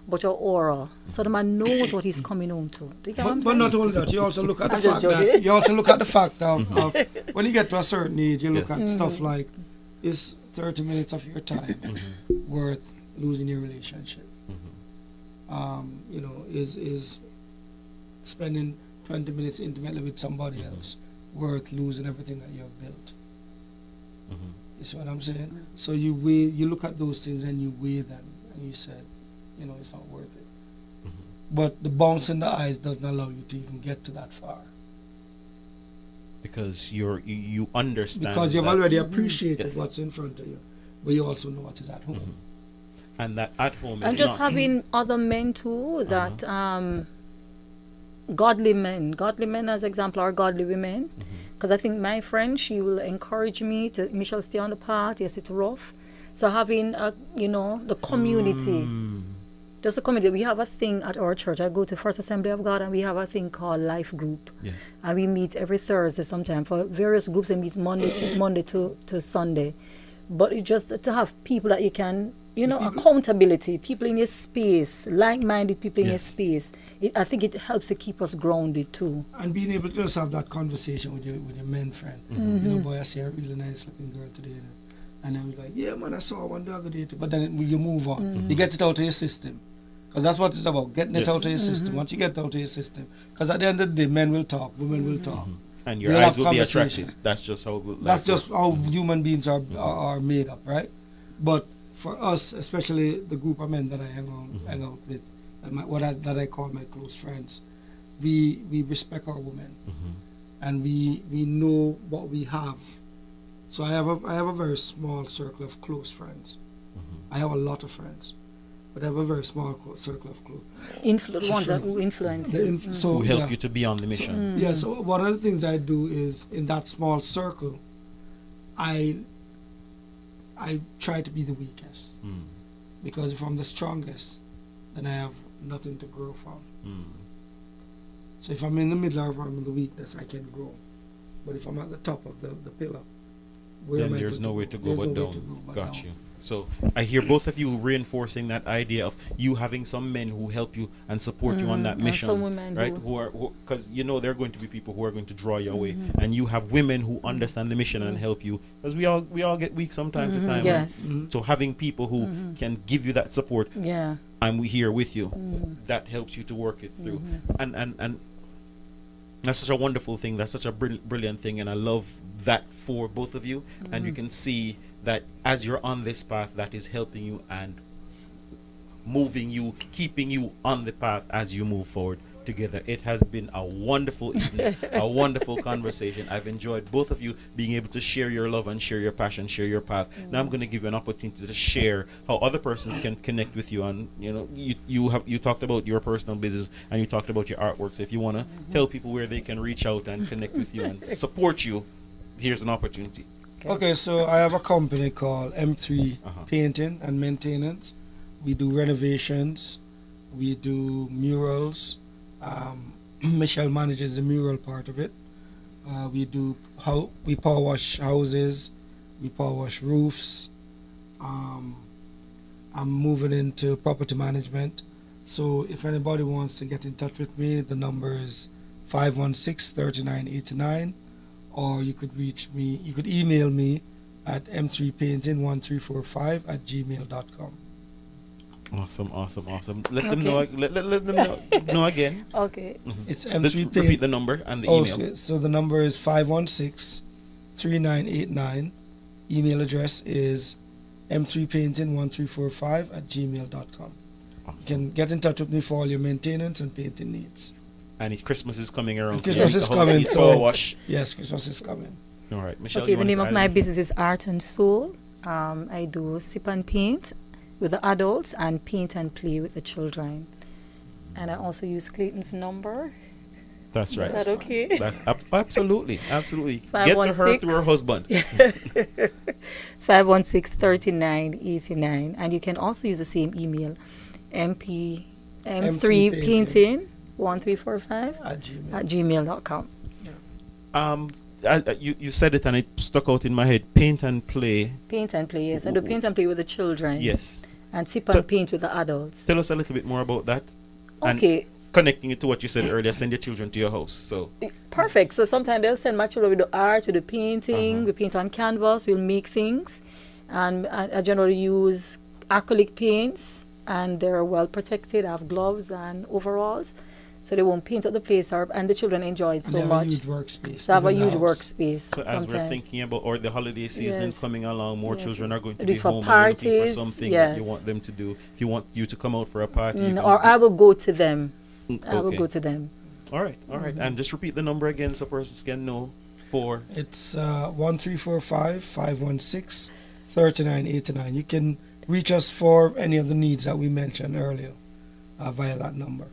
But your aura, so the man knows what he's coming home to. Do you get what I'm But saying? not only that, you also look at the I'm just fact joking. that you also look at the fact of when you get to a certain age, you look at stuff like, is 30 minutes of your time worth losing your relationship? Is spending 20 minutes intimately with somebody else worth losing everything that you have built? You see what I'm saying? So you look at those things and you weigh them, and you said, it's not worth it. But the bounce in the eyes doesn't allow you to even get to that far. Because you understand. Because you've already appreciated Yes. what's in front of you, but you also know what is at home. And that at home And is just not. having other men too, that godly men as example, or godly women. Because I think my friend, she will encourage me to, Michelle, stay on the path. Yes, it's rough. So having the community. Just a community. We have a thing at our church. I go to First Assembly of God, and we have a thing called Life Group. Yes. And we meet every Thursday sometime. For various groups, they meet Monday to Sunday. But it's just to have people that you can, accountability, people in your space, like-minded people in your space. I think it helps to keep us grounded too. And being able to just have that conversation with your men friend. Boy, I see a really nice looking girl today. And I was like, yeah, man, I saw one the other day too. But then you move on. You get it out of your system. Because that's what it's about, getting it out of your system. Once you get it out of your system. Because at the end of the day, men will talk, women will talk. And your They'll eyes have will be conversation. attracted. That's just how. That's just how human beings are made up, right? But for us, especially the group of men that I hang out with, and that I call my close friends, we respect our women, and we know what we have. So I have a very small circle of close friends. I have a lot of friends, but I have a very small circle of close. Ones that will influence you. who help you to be on the mission. So one of the things I do is, in that small circle, I try to be the weakest. Because if I'm the strongest, then I have nothing to grow from. So if I'm in the middle or if I'm in the weakness, I can grow. But if I'm at the top of the pillar, where then am I there's going nowhere go? to go There's but nowhere down. to go but Got down. you. So I hear both of you reinforcing that idea of you having some men who help you and support you on that and mission, some women right? who- Who are, because you know there are going to be people who are going to draw you away, and you have women who understand the mission and help you. Because we all get weak from time to time. and Yes. So having people who can give you that support, Yeah. I'm here with you, that helps you to work it through, and that's such a wonderful thing. That's such a brilliant thing, and I love that for both of you. And you can see that as you're on this path, that is helping you and moving you, keeping you on the path as you move forward together. It has been a wonderful evening, a wonderful conversation. I've enjoyed both of you being able to share your love and share your passion, share your path. Now I'm going to give you an opportunity to share how other persons can connect with you. And you talked about your personal business and you talked about your artwork. So if you want to tell people where they can reach out and connect with you and support you, here's an opportunity. Okay, so I have a company called M3 Uh-huh. Painting and Maintenance. We do renovations, we do murals. Michelle manages the mural part of it. We power wash houses, we power wash roofs. I'm moving into property management. So if anybody wants to get in touch with me, the number is 516-3989, or you could email me at m3painting1345@gmail.com. Awesome. Let them Okay. know. Let them know again. Okay. It's Let's M3 repeat Paint. the number and the Oh, email. so the number is 516-3989. Email address is m3painting1345@gmail.com. You Awesome. can get in touch with me for all your maintenance and painting needs. And it's Christmas is coming around. And Christmas you is need the house to coming, be so- power wash. Yes, Christmas is coming. All right, Michelle. Okay, you the wanna name of add my anything? business is Art and Soul. I do sip and paint with the adults and paint and play with the children. And I also use Clayton's number. That's right. Is that okay? That's absolutely. Get to her through her 516. husband. 516-3989. And you can also use the same email, m3painting1345 At Gmail. at gmail.com. You said it and it stuck out in my head. Paint and play. Paint and play, yes. I do paint and play with the children. Yes. And sip and paint with the adults. Tell us a little bit more about that. And Okay, connecting it to what you said earlier, send your children to your house. So perfect. So sometimes they'll send my children with the art, with the painting. We paint on canvas, we'll make things. And I generally use acrylic paints, and they're well protected. I have gloves and overalls, so they won't paint up the place, and the children enjoy it And so they have much. a huge workspace. So I have a within the huge house. workspace So as sometimes. we're thinking about or the holiday season Yes. coming along, more Yes. children are going to Do be for home and they're looking for parties, something that you yes. want them to do. If you want you to come out for a party, you can Or I will go to them. I will okay. go to them. All right. And just repeat the number again so persons can know for It's 1345-516-3989. You can reach us for any of the needs that we mentioned earlier via that number.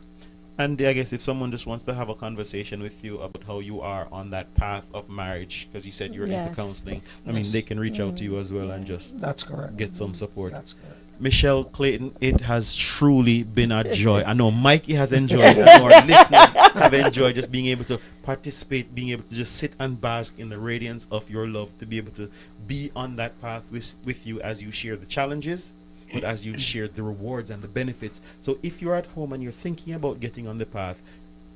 and I guess if someone just wants to have a conversation with you about how you are on that path of marriage, because you said you're into Yes. counseling, I mean Yes. they can reach out to you as well and just That's correct. get some support. That's correct. Michelle, Clayton, it has truly been a joy. I know Mikey has enjoyed it. I know our listeners have enjoyed just being able to participate, being able to just sit and bask in the radiance of your love, to be able to be on that path with you as you share the challenges, but as you share the rewards and the benefits. So if you're at home and you're thinking about getting on the path,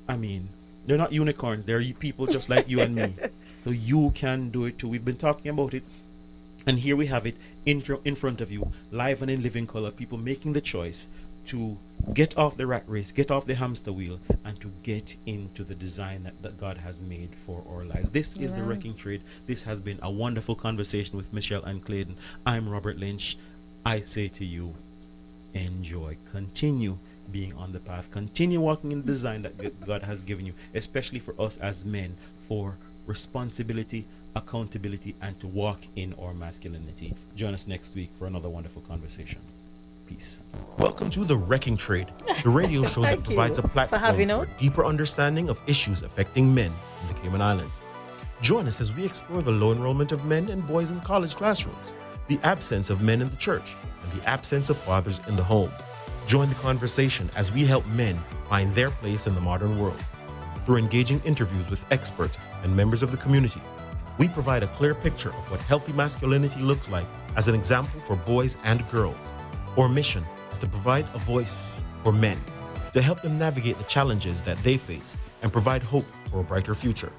I mean, they're not unicorns. They're people just like you and me. So you can do it too. We've been talking about it. And here we have it in front of you, live and in living color, people making the choice to get off the rat race, get off the hamster wheel, and to get into the design that God has made for our lives. This is the Wrecking Trade. This has been a wonderful conversation with Michelle and Clayton. I'm Robert Lynch. I say to you, enjoy. Continue being on the path. Continue walking in the design that God has given you, especially for us as men, for responsibility, accountability, and to walk in our masculinity. Join us next week for another wonderful conversation. Peace. Welcome to The Wrecking Trade, the radio show that Thank provides you a platform for having for us. a deeper understanding of issues affecting men in the Cayman Islands. Join us as we explore the low enrollment of men and boys in college classrooms, the absence of men in the church, and the absence of fathers in the home. Join the conversation as we help men find their place in the modern world through engaging interviews with experts and members of the community. We provide a clear picture of what healthy masculinity looks like as an example for boys and girls. Our mission is to provide a voice for men, to help them navigate the challenges that they face and provide hope for a brighter future.